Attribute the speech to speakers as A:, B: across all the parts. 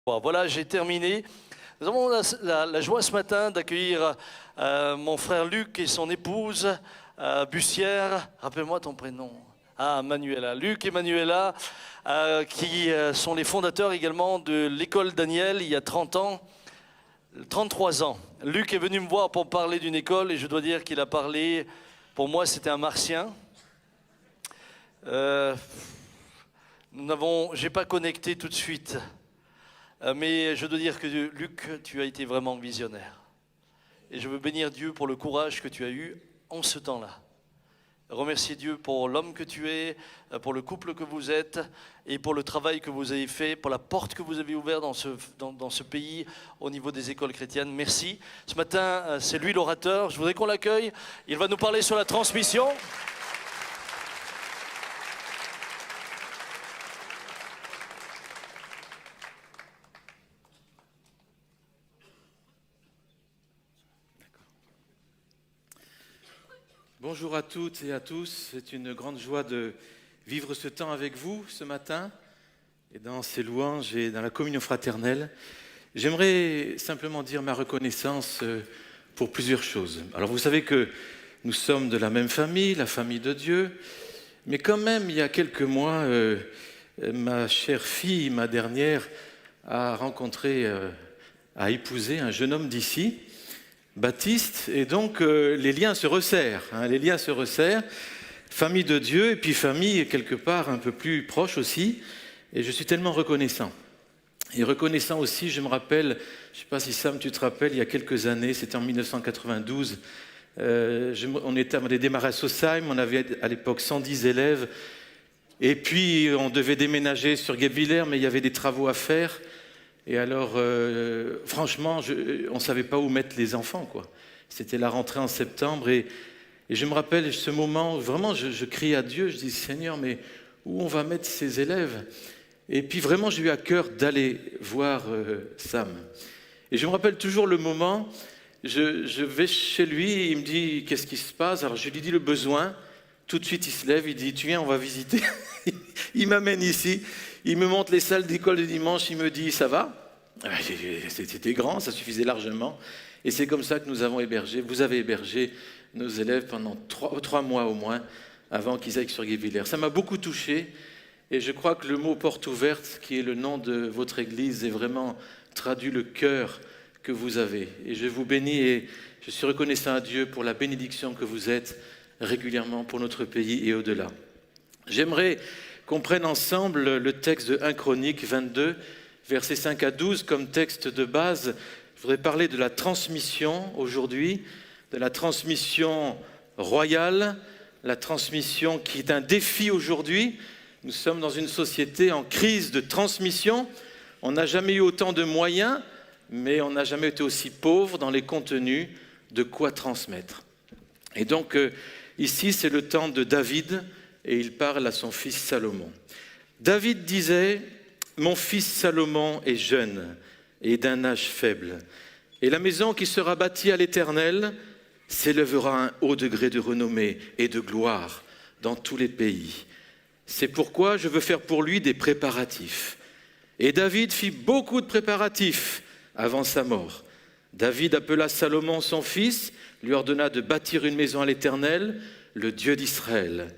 A: Bon, voilà, j'ai terminé. Nous avons la joie ce matin d'accueillir mon frère Luc et son épouse Bussière. Rappelle-moi ton prénom. Ah, Manuela. Luc et Manuela, qui sont les fondateurs également de l'école Daniel il y a 30 ans, 33 ans. Luc est venu me voir pour parler d'une école et je dois dire qu'il a parlé, pour moi c'était un martien. J'ai pas connecté tout de suite. Mais je dois dire que Luc, tu as été vraiment visionnaire. Et je veux bénir Dieu pour le courage que tu as eu en ce temps-là. Remercier Dieu pour l'homme que tu es, pour le couple que vous êtes et pour le travail que vous avez fait, pour la porte que vous avez ouverte dans ce pays au niveau des écoles chrétiennes. Merci. Ce matin, c'est lui l'orateur. Je voudrais qu'on l'accueille. Il va nous parler sur la transmission.
B: Bonjour à toutes et à tous, c'est une grande joie de vivre ce temps avec vous ce matin et dans ces louanges et dans la communion fraternelle. J'aimerais simplement dire ma reconnaissance pour plusieurs choses. Alors vous savez que nous sommes de la même famille, la famille de Dieu, mais quand même il y a quelques mois, ma chère fille, ma dernière, a épousé un jeune homme d'ici, Baptiste, et donc les liens se resserrent, les liens se resserrent, famille de Dieu et puis famille quelque part un peu plus proche aussi, et je suis tellement reconnaissant. Et reconnaissant aussi, je me rappelle, je ne sais pas si Sam tu te rappelles, il y a quelques années, c'était en 1992, on avait démarré à Sausheim, on avait à l'époque 110 élèves, et puis on devait déménager sur Guebwiller, mais il y avait des travaux à faire. Et alors, franchement, on ne savait pas où mettre les enfants, quoi. C'était la rentrée en septembre et je me rappelle ce moment où vraiment je crie à Dieu, je dis Seigneur, mais où on va mettre ces élèves? Et puis vraiment, j'ai eu à cœur d'aller voir Sam. Et je me rappelle toujours le moment, je vais chez lui, il me dit qu'est-ce qui se passe? Alors je lui dis le besoin, tout de suite il se lève, il dit tu viens, on va visiter. Il m'amène ici. Il me montre les salles d'école du dimanche, il me dit « ça va ?» C'était grand, ça suffisait largement. Et c'est comme ça que vous avez hébergé nos élèves pendant 3 mois au moins, avant qu'ils aillent sur Guebwiller. Ça m'a beaucoup touché et je crois que le mot « porte ouverte », qui est le nom de votre église, est vraiment traduit le cœur que vous avez. Et je vous bénis et je suis reconnaissant à Dieu pour la bénédiction que vous êtes régulièrement pour notre pays et au-delà. J'aimerais qu'on prenne ensemble le texte de 1 Chroniques 22, versets 5 à 12, comme texte de base. Je voudrais parler de la transmission aujourd'hui, de la transmission royale, la transmission qui est un défi aujourd'hui. Nous sommes dans une société en crise de transmission. On n'a jamais eu autant de moyens, mais on n'a jamais été aussi pauvre dans les contenus de quoi transmettre. Et donc, ici, c'est le temps de David, et il parle à son fils Salomon. David disait « Mon fils Salomon est jeune et d'un âge faible, et la maison qui sera bâtie à l'Éternel s'élèvera à un haut degré de renommée et de gloire dans tous les pays. C'est pourquoi je veux faire pour lui des préparatifs. » Et David fit beaucoup de préparatifs avant sa mort. David appela Salomon son fils, lui ordonna de bâtir une maison à l'Éternel, le Dieu d'Israël.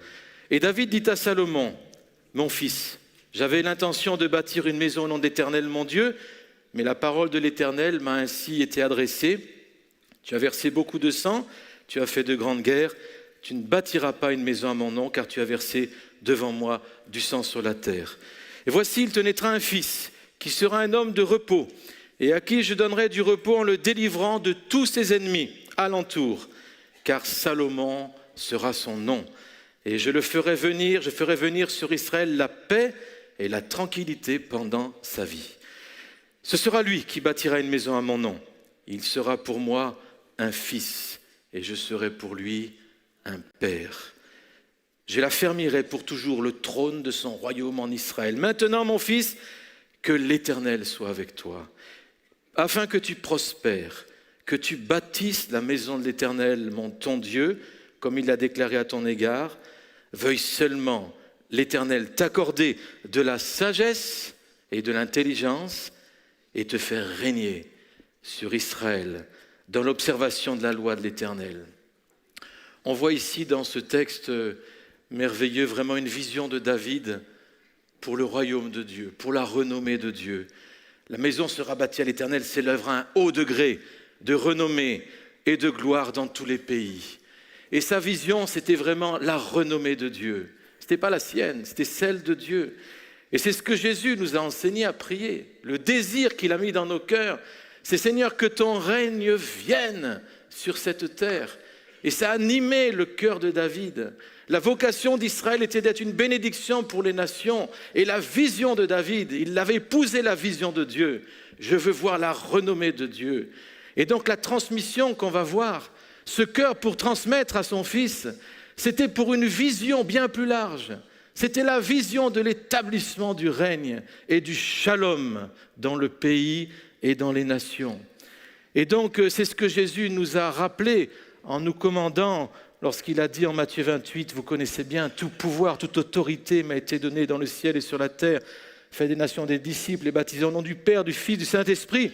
B: Et David dit à Salomon, « Mon fils, j'avais l'intention de bâtir une maison au nom de l'Éternel, mon Dieu, mais la parole de l'Éternel m'a ainsi été adressée. Tu as versé beaucoup de sang, tu as fait de grandes guerres, tu ne bâtiras pas une maison à mon nom, car tu as versé devant moi du sang sur la terre. Et voici, il te naîtra un fils, qui sera un homme de repos, et à qui je donnerai du repos en le délivrant de tous ses ennemis alentour, car Salomon sera son nom. Et je ferai venir sur Israël la paix et la tranquillité pendant sa vie. Ce sera lui qui bâtira une maison à mon nom. Il sera pour moi un fils et je serai pour lui un père. Je l'affermirai pour toujours le trône de son royaume en Israël. Maintenant, mon fils, que l'Éternel soit avec toi, afin que tu prospères, que tu bâtisses la maison de l'Éternel, ton Dieu, comme il l'a déclaré à ton égard. Veuille seulement l'Éternel t'accorder de la sagesse et de l'intelligence et te faire régner sur Israël dans l'observation de la loi de l'Éternel. On voit ici dans ce texte merveilleux vraiment une vision de David pour le royaume de Dieu, pour la renommée de Dieu. La maison sera bâtie à l'Éternel, s'élèvera un haut degré de renommée et de gloire dans tous les pays. Et sa vision, c'était vraiment la renommée de Dieu. Ce n'était pas la sienne, c'était celle de Dieu. Et c'est ce que Jésus nous a enseigné à prier. Le désir qu'il a mis dans nos cœurs, c'est Seigneur, que ton règne vienne sur cette terre. Et ça a animé le cœur de David. La vocation d'Israël était d'être une bénédiction pour les nations. Et la vision de David, il avait épousé la vision de Dieu. Je veux voir la renommée de Dieu. Et donc la transmission qu'on va voir, ce cœur pour transmettre à son fils, c'était pour une vision bien plus large. C'était la vision de l'établissement du règne et du shalom dans le pays et dans les nations. Et donc c'est ce que Jésus nous a rappelé en nous commandant lorsqu'il a dit en Matthieu 28, vous connaissez bien, tout pouvoir, toute autorité m'a été donnée dans le ciel et sur la terre. Faites des nations des disciples et baptisez au nom du Père, du Fils, du Saint-Esprit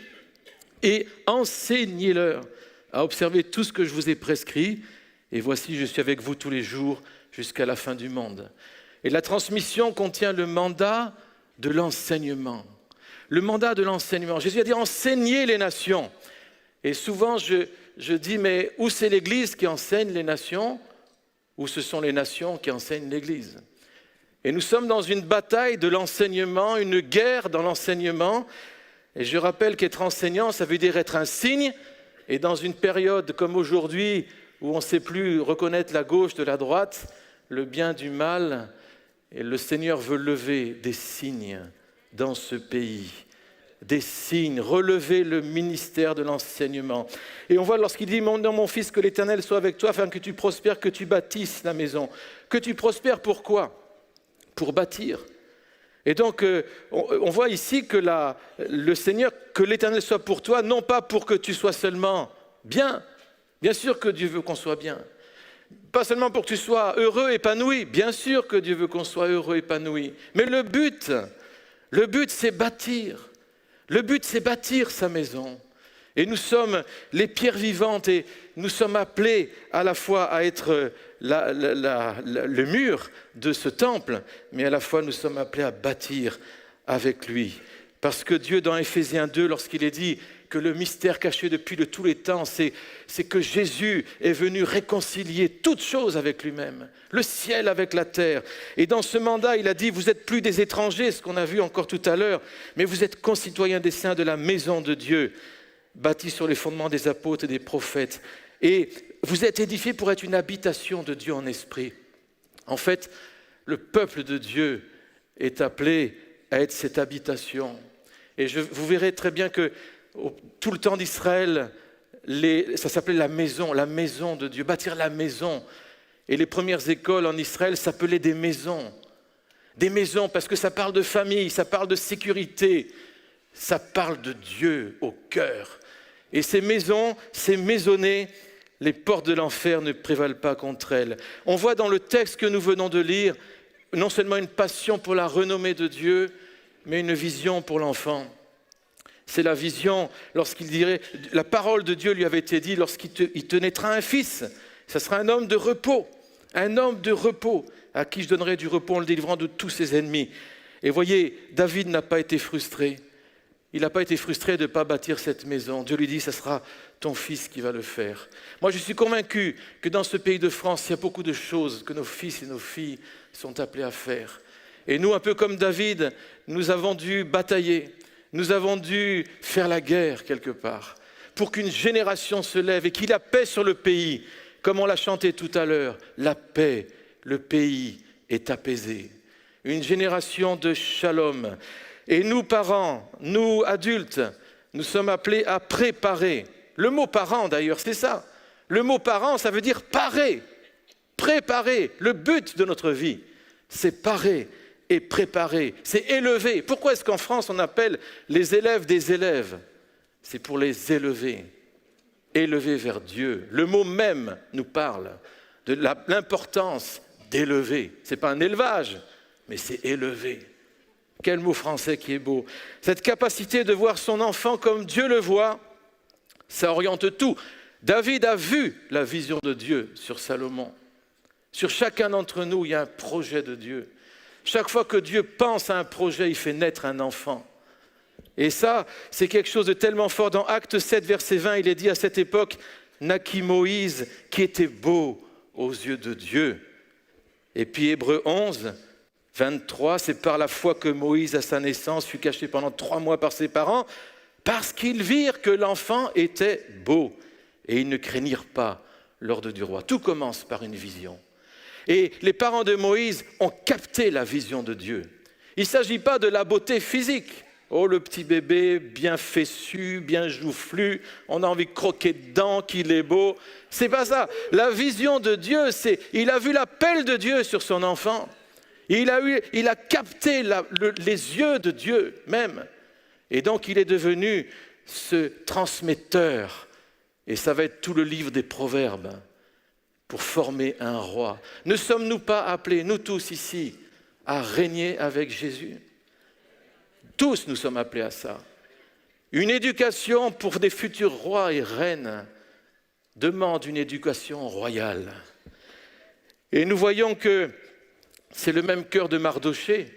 B: et enseignez-leur à observer tout ce que je vous ai prescrit. Et voici, je suis avec vous tous les jours jusqu'à la fin du monde. Et la transmission contient le mandat de l'enseignement. Le mandat de l'enseignement. Jésus a dit enseignez les nations. Et souvent je dis mais où c'est l'Église qui enseigne les nations ou ce sont les nations qui enseignent l'Église? Et nous sommes dans une bataille de l'enseignement, une guerre dans l'enseignement. Et je rappelle qu'être enseignant, ça veut dire être un signe. Et dans une période comme aujourd'hui où on ne sait plus reconnaître la gauche de la droite, le bien du mal, et le Seigneur veut lever des signes dans ce pays. Des signes, relever le ministère de l'enseignement. Et on voit lorsqu'il dit « Mon fils, que l'Éternel soit avec toi, afin que tu prospères, que tu bâtisses la maison. » Que tu prospères pourquoi? Pour bâtir. Et donc, on voit ici que le Seigneur, que l'Éternel soit pour toi, non pas pour que tu sois seulement bien. Bien sûr que Dieu veut qu'on soit bien. Pas seulement pour que tu sois heureux, épanoui. Bien sûr que Dieu veut qu'on soit heureux, épanoui. Mais le but, c'est bâtir. Le but, c'est bâtir sa maison. Et nous sommes les pierres vivantes et nous sommes appelés à la fois à être le mur de ce temple, mais à la fois nous sommes appelés à bâtir avec lui. Parce que Dieu, dans Éphésiens 2, lorsqu'il est dit que le mystère caché depuis de tous les temps, c'est que Jésus est venu réconcilier toutes choses avec lui-même, le ciel avec la terre. Et dans ce mandat, il a dit, vous n'êtes plus des étrangers, ce qu'on a vu encore tout à l'heure, mais vous êtes concitoyens des saints de la maison de Dieu, bâtis sur les fondements des apôtres et des prophètes. Et vous êtes édifiés pour être une habitation de Dieu en esprit. En fait, le peuple de Dieu est appelé à être cette habitation. Et vous verrez très bien que tout le temps d'Israël, ça s'appelait la maison de Dieu, bâtir la maison. Et les premières écoles en Israël s'appelaient des maisons. Des maisons parce que ça parle de famille, ça parle de sécurité, ça parle de Dieu au cœur. Et ces maisons, ces maisonnées, les portes de l'enfer ne prévalent pas contre elles. On voit dans le texte que nous venons de lire, non seulement une passion pour la renommée de Dieu, mais une vision pour l'enfant. C'est la vision lorsqu'il dirait, la parole de Dieu lui avait été dit lorsqu'il te naîtra un fils, ça sera un homme de repos à qui je donnerai du repos en le délivrant de tous ses ennemis. Et voyez, David n'a pas été frustré. Il n'a pas été frustré de ne pas bâtir cette maison. Dieu lui dit, ce sera ton fils qui va le faire. Moi, je suis convaincu que dans ce pays de France, il y a beaucoup de choses que nos fils et nos filles sont appelés à faire. Et nous, un peu comme David, nous avons dû batailler. Nous avons dû faire la guerre quelque part pour qu'une génération se lève et qu'il y ait la paix sur le pays. Comme on l'a chanté tout à l'heure, la paix, le pays est apaisé. Une génération de shalom. Et nous, parents, nous, adultes, nous sommes appelés à préparer. Le mot parent, d'ailleurs, c'est ça. Le mot parent, ça veut dire parer. Préparer. Le but de notre vie, c'est parer et préparer. C'est élever. Pourquoi est-ce qu'en France, on appelle les élèves des élèves? C'est pour les élever. Élever vers Dieu. Le mot même nous parle de l'importance d'élever. Ce n'est pas un élevage, mais c'est élever. Quel mot français qui est beau. Cette capacité de voir son enfant comme Dieu le voit, ça oriente tout. David a vu la vision de Dieu sur Salomon. Sur chacun d'entre nous, il y a un projet de Dieu. Chaque fois que Dieu pense à un projet, il fait naître un enfant. Et ça, c'est quelque chose de tellement fort. Dans Acte 7, verset 20, il est dit à cette époque, naquit Moïse qui était beau aux yeux de Dieu. Et puis Hébreux 11, 23, c'est par la foi que Moïse, à sa naissance, fut caché pendant 3 mois par ses parents, parce qu'ils virent que l'enfant était beau. Et ils ne craignirent pas l'ordre du roi. Tout commence par une vision. Et les parents de Moïse ont capté la vision de Dieu. Il ne s'agit pas de la beauté physique. Oh, le petit bébé, bien fessu, bien joufflu, on a envie de croquer dedans, qu'il est beau. C'est pas ça. La vision de Dieu, c'est, il a vu l'appel de Dieu sur son enfant. Il a capté les yeux de Dieu même. Et donc, il est devenu ce transmetteur. Et ça va être tout le livre des Proverbes pour former un roi. Ne sommes-nous pas appelés, nous tous ici, à régner avec Jésus ? Tous nous sommes appelés à ça. Une éducation pour des futurs rois et reines demande une éducation royale. Et nous voyons que c'est le même cœur de Mardochée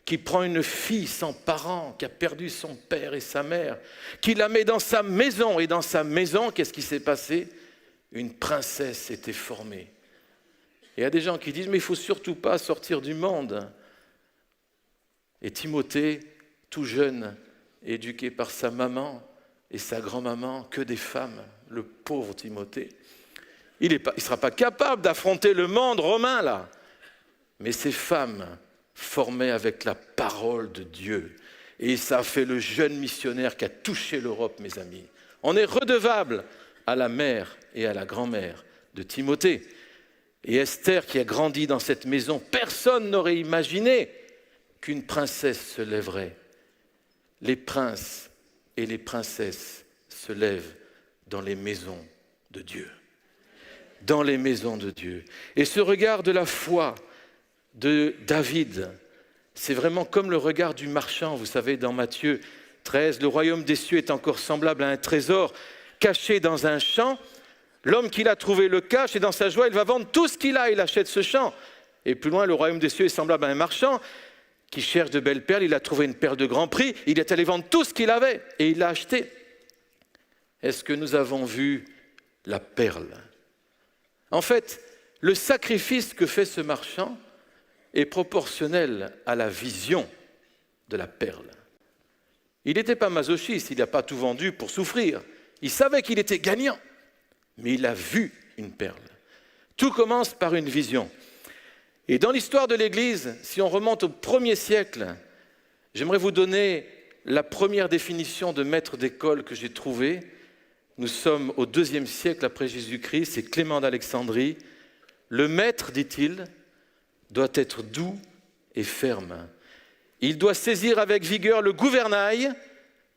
B: qui prend une fille sans parents, qui a perdu son père et sa mère, qui la met dans sa maison. Et dans sa maison, qu'est-ce qui s'est passé ? Une princesse était formée. Et il y a des gens qui disent, mais il ne faut surtout pas sortir du monde. Et Timothée, tout jeune, éduqué par sa maman et sa grand-maman, que des femmes, le pauvre Timothée. Il ne sera pas capable d'affronter le monde romain, là. Mais ces femmes formées avec la parole de Dieu. Et ça a fait le jeune missionnaire qui a touché l'Europe, mes amis. On est redevable à la mère et à la grand-mère de Timothée. Et Esther, qui a grandi dans cette maison, personne n'aurait imaginé qu'une princesse se lèverait. Les princes et les princesses se lèvent dans les maisons de Dieu. Dans les maisons de Dieu. Et ce regard de la foi de David, c'est vraiment comme le regard du marchand. Vous savez, dans Matthieu 13, le royaume des cieux est encore semblable à un trésor caché dans un champ. L'homme qui l'a trouvé le cache et dans sa joie, il va vendre tout ce qu'il a, il achète ce champ. Et plus loin, le royaume des cieux est semblable à un marchand qui cherche de belles perles. Il a trouvé une perle de grand prix, il est allé vendre tout ce qu'il avait et il l'a acheté. Est-ce que nous avons vu la perle ? En fait, le sacrifice que fait ce marchand est proportionnel à la vision de la perle. Il n'était pas masochiste, il n'a pas tout vendu pour souffrir. Il savait qu'il était gagnant, mais il a vu une perle. Tout commence par une vision. Et dans l'histoire de l'Église, si on remonte au 1er siècle, j'aimerais vous donner la première définition de maître d'école que j'ai trouvée. Nous sommes au 2e siècle après Jésus-Christ, c'est Clément d'Alexandrie. Le maître, dit-il, doit être doux et ferme. Il doit saisir avec vigueur le gouvernail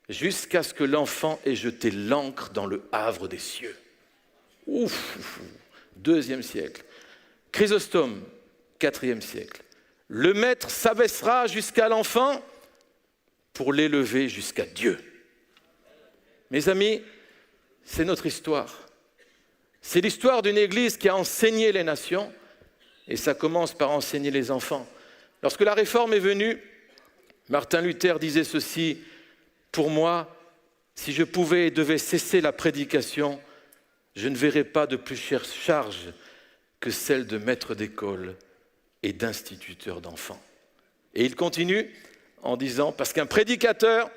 B: jusqu'à ce que l'enfant ait jeté l'ancre dans le havre des cieux. Ouf, 2e siècle. Chrysostome, 4e siècle. Le maître s'abaissera jusqu'à l'enfant pour l'élever jusqu'à Dieu. Mes amis, c'est notre histoire. C'est l'histoire d'une église qui a enseigné les nations et ça commence par enseigner les enfants. Lorsque la réforme est venue, Martin Luther disait ceci, « Pour moi, si je pouvais et devais cesser la prédication, je ne verrais pas de plus chère charge que celle de maître d'école et d'instituteur d'enfants. » Et il continue en disant, parce qu'un prédicateur,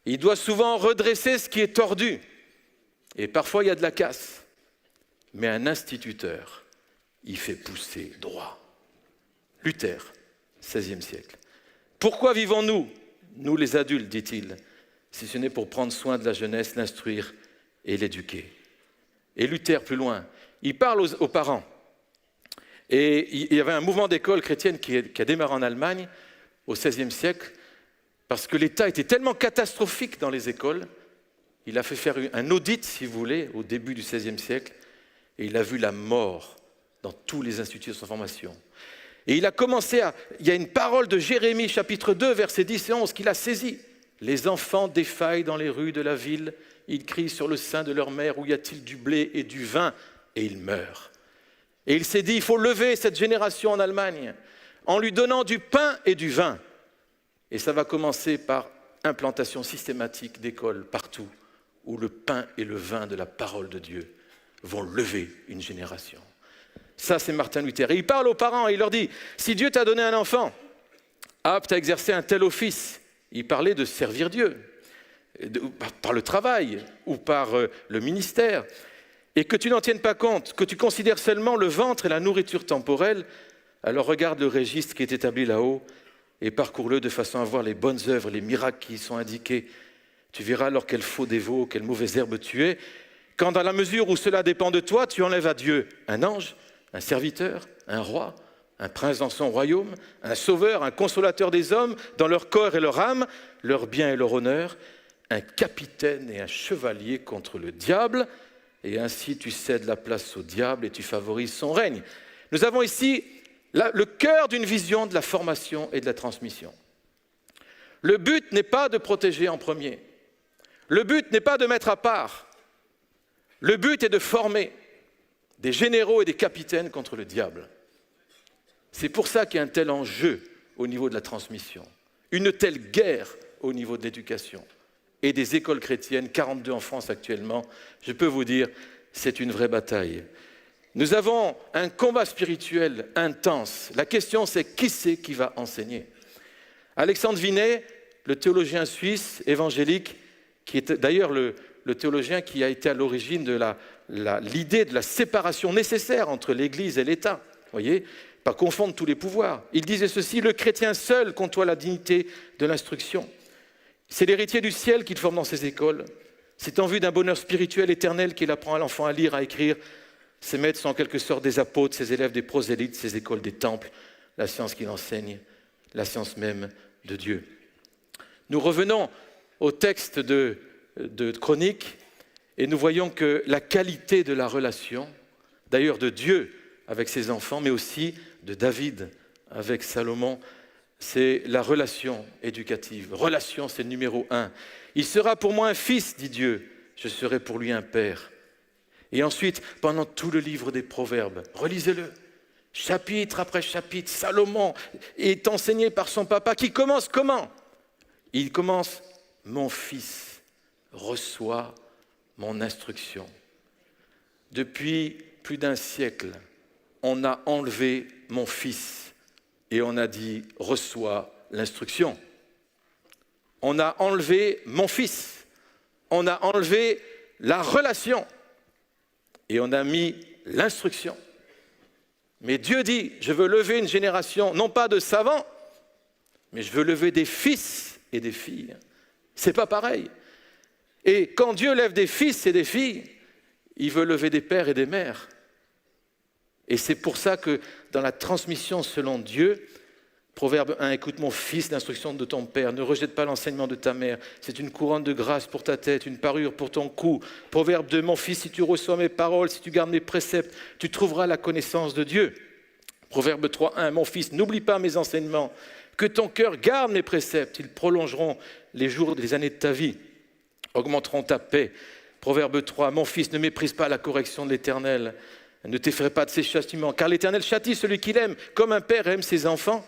B: il doit souvent redresser ce qui est tordu. Et parfois, il y a de la casse. Mais un instituteur, il fait pousser droit. Luther, 16e siècle. Pourquoi vivons-nous, nous les adultes, dit-il, si ce n'est pour prendre soin de la jeunesse, l'instruire et l'éduquer. Et Luther, plus loin, il parle aux parents. Et il y avait un mouvement d'école chrétienne qui a démarré en Allemagne au XVIe siècle, parce que l'État était tellement catastrophique dans les écoles, il a fait faire un audit, si vous voulez, au début du XVIe siècle, et il a vu la mort dans tous les instituts de formation. Et il y a une parole de Jérémie, chapitre 2, versets 10 et 11, qu'il a saisi. Les enfants défaillent dans les rues de la ville, ils crient sur le sein de leur mère, où y a-t-il du blé et du vin, et ils meurent. Et il s'est dit, il faut lever cette génération en Allemagne, en lui donnant du pain et du vin. Et ça va commencer par implantation systématique d'écoles partout, où le pain et le vin de la parole de Dieu vont lever une génération. Ça, c'est Martin Luther. Et il parle aux parents et il leur dit, si Dieu t'a donné un enfant, apte à exercer un tel office, il parlait de servir Dieu, par le travail ou par le ministère, et que tu n'en tiennes pas compte, que tu considères seulement le ventre et la nourriture temporelle, alors regarde le registre qui est établi là-haut et parcours-le de façon à voir les bonnes œuvres, les miracles qui y sont indiqués. Tu verras alors quel faux dévot, quelle mauvaise herbe tu es, quand dans la mesure où cela dépend de toi, tu enlèves à Dieu un ange, un serviteur, un roi, un prince dans son royaume, un sauveur, un consolateur des hommes, dans leur corps et leur âme, leur bien et leur honneur, un capitaine et un chevalier contre le diable, et ainsi tu cèdes la place au diable et tu favorises son règne. Nous avons ici le cœur d'une vision de la formation et de la transmission. Le but n'est pas de protéger en premier. Le but n'est pas de mettre à part. Le but est de former des généraux et des capitaines contre le diable. C'est pour ça qu'il y a un tel enjeu au niveau de la transmission, une telle guerre au niveau de l'éducation et des écoles chrétiennes, 42 en France actuellement. Je peux vous dire, c'est une vraie bataille. Nous avons un combat spirituel intense. La question, c'est qui va enseigner? Alexandre Vinet, le théologien suisse évangélique, qui est d'ailleurs le théologien qui a été à l'origine de l'idée de la séparation nécessaire entre l'Église et l'État. Voyez, pas confondre tous les pouvoirs. Il disait ceci, le chrétien seul conçoit la dignité de l'instruction. C'est l'héritier du ciel qu'il forme dans ses écoles. C'est en vue d'un bonheur spirituel éternel qu'il apprend à l'enfant à lire, à écrire. Ses maîtres sont en quelque sorte des apôtres, ses élèves des prosélytes, ses écoles des temples, la science qu'il enseigne, la science même de Dieu. Nous revenons au texte de Chroniques et nous voyons que la qualité de la relation, d'ailleurs de Dieu avec ses enfants, mais aussi de David avec Salomon, c'est la relation éducative. Relation, c'est le numéro 1. Il sera pour moi un fils, dit Dieu, je serai pour lui un père. Et ensuite, pendant tout le livre des Proverbes, relisez-le, chapitre après chapitre, Salomon est enseigné par son papa qui commence comment? Il commence, mon fils, reçois mon instruction. Depuis plus d'un siècle, on a enlevé mon fils et on a dit, reçois l'instruction. On a enlevé mon fils, on a enlevé la relation et on a mis l'instruction. Mais Dieu dit, je veux lever une génération, non pas de savants, mais je veux lever des fils et des filles. C'est pas pareil. Et quand Dieu lève des fils et des filles, il veut lever des pères et des mères. Et c'est pour ça que dans la transmission selon Dieu, Proverbe 1, écoute mon fils, l'instruction de ton père, ne rejette pas l'enseignement de ta mère, c'est une couronne de grâce pour ta tête, une parure pour ton cou. Proverbe 2, mon fils, si tu reçois mes paroles, si tu gardes mes préceptes, tu trouveras la connaissance de Dieu. Proverbe 3, 1, mon fils, n'oublie pas mes enseignements, que ton cœur garde mes préceptes, ils prolongeront les jours des années de ta vie, augmenteront ta paix. Proverbe 3, mon fils, ne méprise pas la correction de l'Éternel, ne t'effraie pas de ses châtiments, car l'Éternel châtie celui qu'il aime, comme un père aime ses enfants.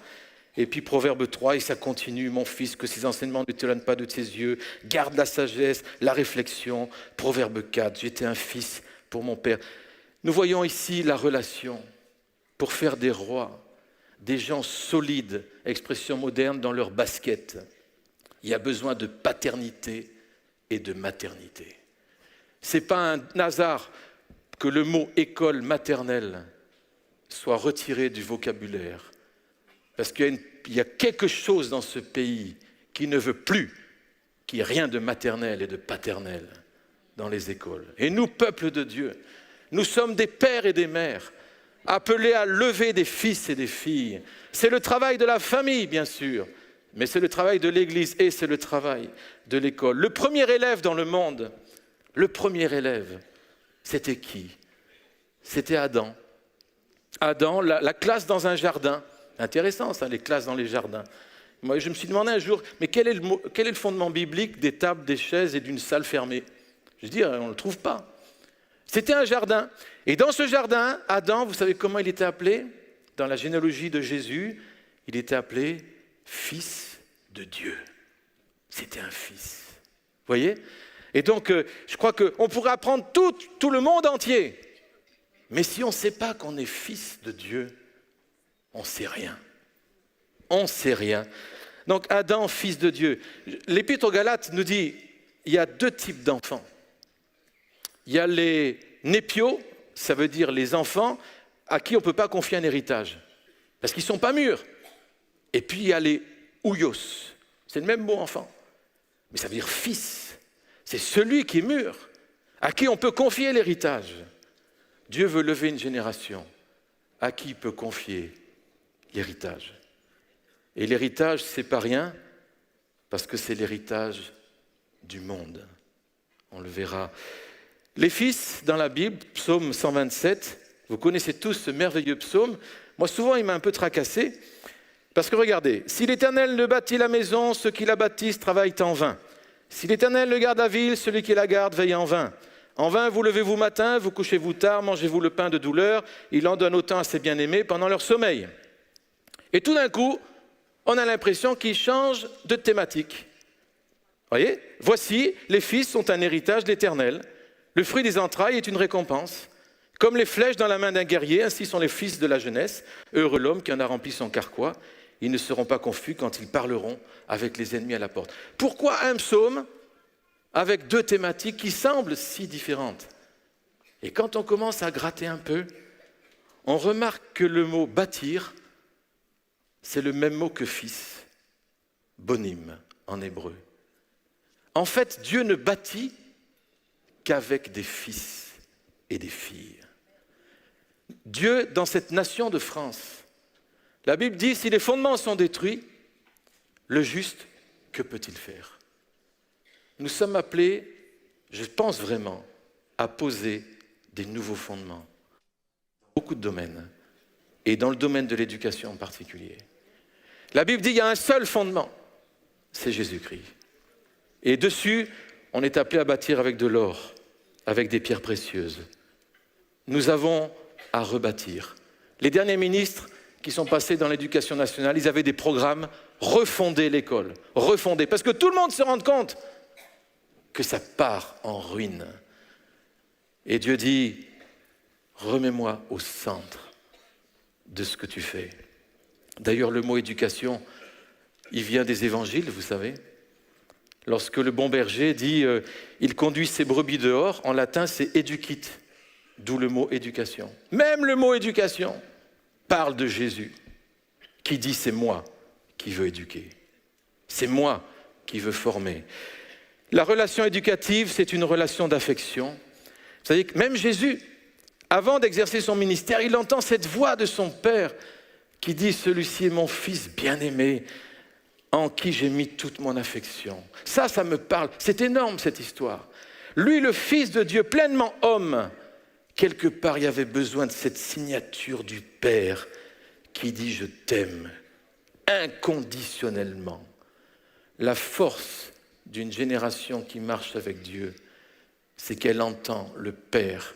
B: Et puis Proverbe 3, et ça continue, mon fils, que ces enseignements ne t'éloignent pas de tes yeux, garde la sagesse, la réflexion. Proverbe 4, j'étais un fils pour mon père. Nous voyons ici la relation pour faire des rois, des gens solides, expression moderne, dans leur basket. Il y a besoin de paternité et de maternité. Ce n'est pas un hasard que le mot école maternelle soit retiré du vocabulaire. Parce qu'il y a quelque chose dans ce pays qui ne veut plus qu'il n'y ait rien de maternel et de paternel dans les écoles. Et nous, peuple de Dieu, nous sommes des pères et des mères, appelés à lever des fils et des filles. C'est le travail de la famille, bien sûr, mais c'est le travail de l'Église et c'est le travail de l'école. Le premier élève dans le monde, c'était qui? C'était Adam. Adam, la classe dans un jardin, Intéressant ça, les classes dans les jardins. Moi, je me suis demandé un jour, mais quel est le fondement biblique des tables, des chaises et d'une salle fermée? Je dis, on ne le trouve pas. C'était un jardin. Et dans ce jardin, Adam, vous savez comment il était appelé? Dans la généalogie de Jésus, il était appelé fils de Dieu. C'était un fils. Vous voyez? Et donc, je crois qu'on pourrait apprendre tout le monde entier. Mais si on ne sait pas qu'on est fils de Dieu, on ne sait rien. On ne sait rien. Donc, Adam, fils de Dieu. L'Épître aux Galates nous dit, il y a 2 types d'enfants. Il y a les népios, ça veut dire les enfants à qui on ne peut pas confier un héritage, parce qu'ils ne sont pas mûrs. Et puis il y a les ouios, c'est le même mot enfant, mais ça veut dire fils. C'est celui qui est mûr, à qui on peut confier l'héritage. Dieu veut lever une génération à qui il peut confier l'héritage. Et l'héritage, c'est pas rien, parce que c'est l'héritage du monde. On le verra. Les fils, dans la Bible, psaume 127, vous connaissez tous ce merveilleux psaume. Moi, souvent, il m'a un peu tracassé, parce que regardez, si l'Éternel ne bâtit la maison, ceux qui la bâtissent travaillent en vain. Si l'Éternel ne garde la ville, celui qui la garde veille en vain. En vain, vous levez-vous matin, vous couchez-vous tard, mangez-vous le pain de douleur. Il en donne autant à ses bien-aimés pendant leur sommeil. Et tout d'un coup, on a l'impression qu'il change de thématique. Voyez, voici, les fils sont un héritage de l'Éternel. Le fruit des entrailles est une récompense. Comme les flèches dans la main d'un guerrier, ainsi sont les fils de la jeunesse. Heureux l'homme qui en a rempli son carquois. Ils ne seront pas confus quand ils parleront avec les ennemis à la porte. Pourquoi un psaume avec 2 thématiques qui semblent si différentes? Et quand on commence à gratter un peu, on remarque que le mot bâtir, c'est le même mot que fils, bonim en hébreu. En fait, Dieu ne bâtit qu'avec des fils et des filles. Dieu, dans cette nation de France, la Bible dit, si les fondements sont détruits, le juste, que peut-il faire? Nous sommes appelés, je pense vraiment, à poser des nouveaux fondements. Dans beaucoup de domaines, et dans le domaine de l'éducation en particulier. La Bible dit, il y a un seul fondement, c'est Jésus-Christ. Et dessus, on est appelé à bâtir avec de l'or, avec des pierres précieuses. Nous avons à rebâtir. Les derniers ministres qui sont passés dans l'éducation nationale, ils avaient des programmes, refonder l'école, refonder, parce que tout le monde se rend compte que ça part en ruine. Et Dieu dit, remets-moi au centre de ce que tu fais. D'ailleurs, le mot éducation, il vient des évangiles, vous savez. Lorsque le bon berger dit « il conduit ses brebis dehors », en latin c'est « educit », d'où le mot éducation. Même le mot éducation parle de Jésus, qui dit « c'est moi qui veux éduquer, c'est moi qui veux former ». La relation éducative, c'est une relation d'affection. Vous savez que même Jésus, avant d'exercer son ministère, il entend cette voix de son Père qui dit « celui-ci est mon fils bien-aimé ». En qui j'ai mis toute mon affection. Ça me parle. C'est énorme cette histoire. Lui, le Fils de Dieu, pleinement homme, quelque part, il y avait besoin de cette signature du Père qui dit « je t'aime » inconditionnellement. La force d'une génération qui marche avec Dieu, c'est qu'elle entend le Père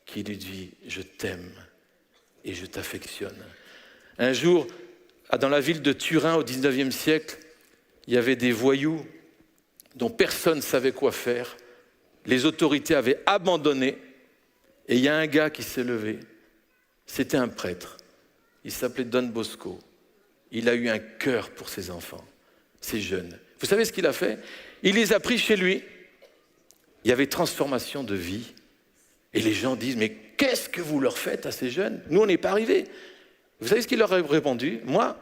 B: qui lui dit « je t'aime et je t'affectionne ». Un jour, dans la ville de Turin, au XIXe siècle, il y avait des voyous dont personne ne savait quoi faire. Les autorités avaient abandonné. Et il y a un gars qui s'est levé. C'était un prêtre. Il s'appelait Don Bosco. Il a eu un cœur pour ses enfants, ces jeunes. Vous savez ce qu'il a fait? Il les a pris chez lui. Il y avait transformation de vie. Et les gens disent, mais qu'est-ce que vous leur faites à ces jeunes? Nous, on n'est pas arrivés. Vous savez ce qu'il leur a répondu? Moi,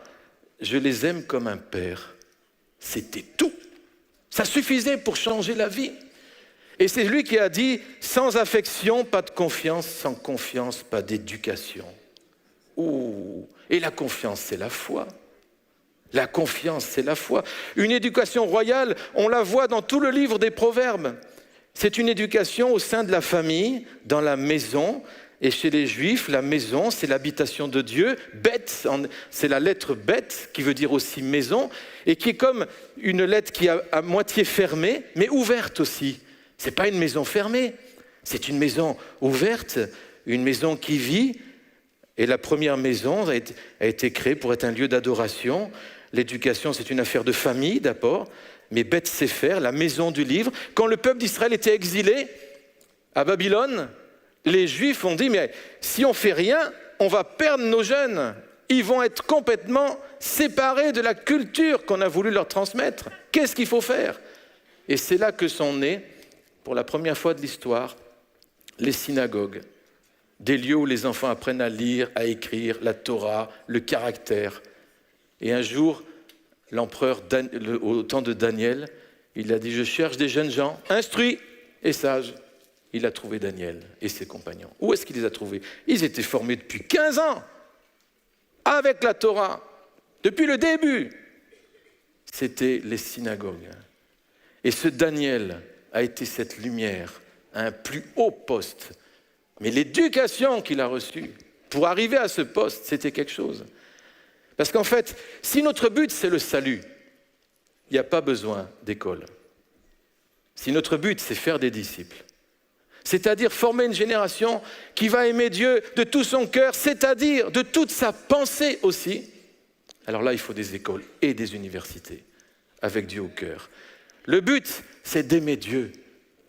B: je les aime comme un père. C'était tout. Ça suffisait pour changer la vie. Et c'est lui qui a dit, sans affection, pas de confiance, sans confiance, pas d'éducation. Ouh. Et la confiance, c'est la foi. La confiance, c'est la foi. Une éducation royale, on la voit dans tout le livre des Proverbes. C'est une éducation au sein de la famille, dans la maison, Et chez les Juifs, la maison, c'est l'habitation de Dieu. Bet, c'est la lettre bet, qui veut dire aussi maison, et qui est comme une lettre qui est à moitié fermée, mais ouverte aussi. Ce n'est pas une maison fermée, c'est une maison ouverte, une maison qui vit. Et la première maison a été créée pour être un lieu d'adoration. L'éducation, c'est une affaire de famille d'abord, mais Bet Sefer, la maison du livre. Quand le peuple d'Israël était exilé à Babylone, les Juifs ont dit, mais si on ne fait rien, on va perdre nos jeunes. Ils vont être complètement séparés de la culture qu'on a voulu leur transmettre. Qu'est-ce qu'il faut faire? Et c'est là que sont nées, pour la première fois de l'histoire, les synagogues. Des lieux où les enfants apprennent à lire, à écrire, la Torah, le caractère. Et un jour, l'empereur, au temps de Daniel, il a dit, je cherche des jeunes gens instruits et sages. Il a trouvé Daniel et ses compagnons. Où est-ce qu'il les a trouvés? Ils étaient formés depuis 15 ans, avec la Torah, depuis le début. C'était les synagogues. Et ce Daniel a été cette lumière à un plus haut poste. Mais l'éducation qu'il a reçue pour arriver à ce poste, c'était quelque chose. Parce qu'en fait, si notre but c'est le salut, il n'y a pas besoin d'école. Si notre but c'est faire des disciples, c'est-à-dire former une génération qui va aimer Dieu de tout son cœur, c'est-à-dire de toute sa pensée aussi, alors là, il faut des écoles et des universités avec Dieu au cœur. Le but, c'est d'aimer Dieu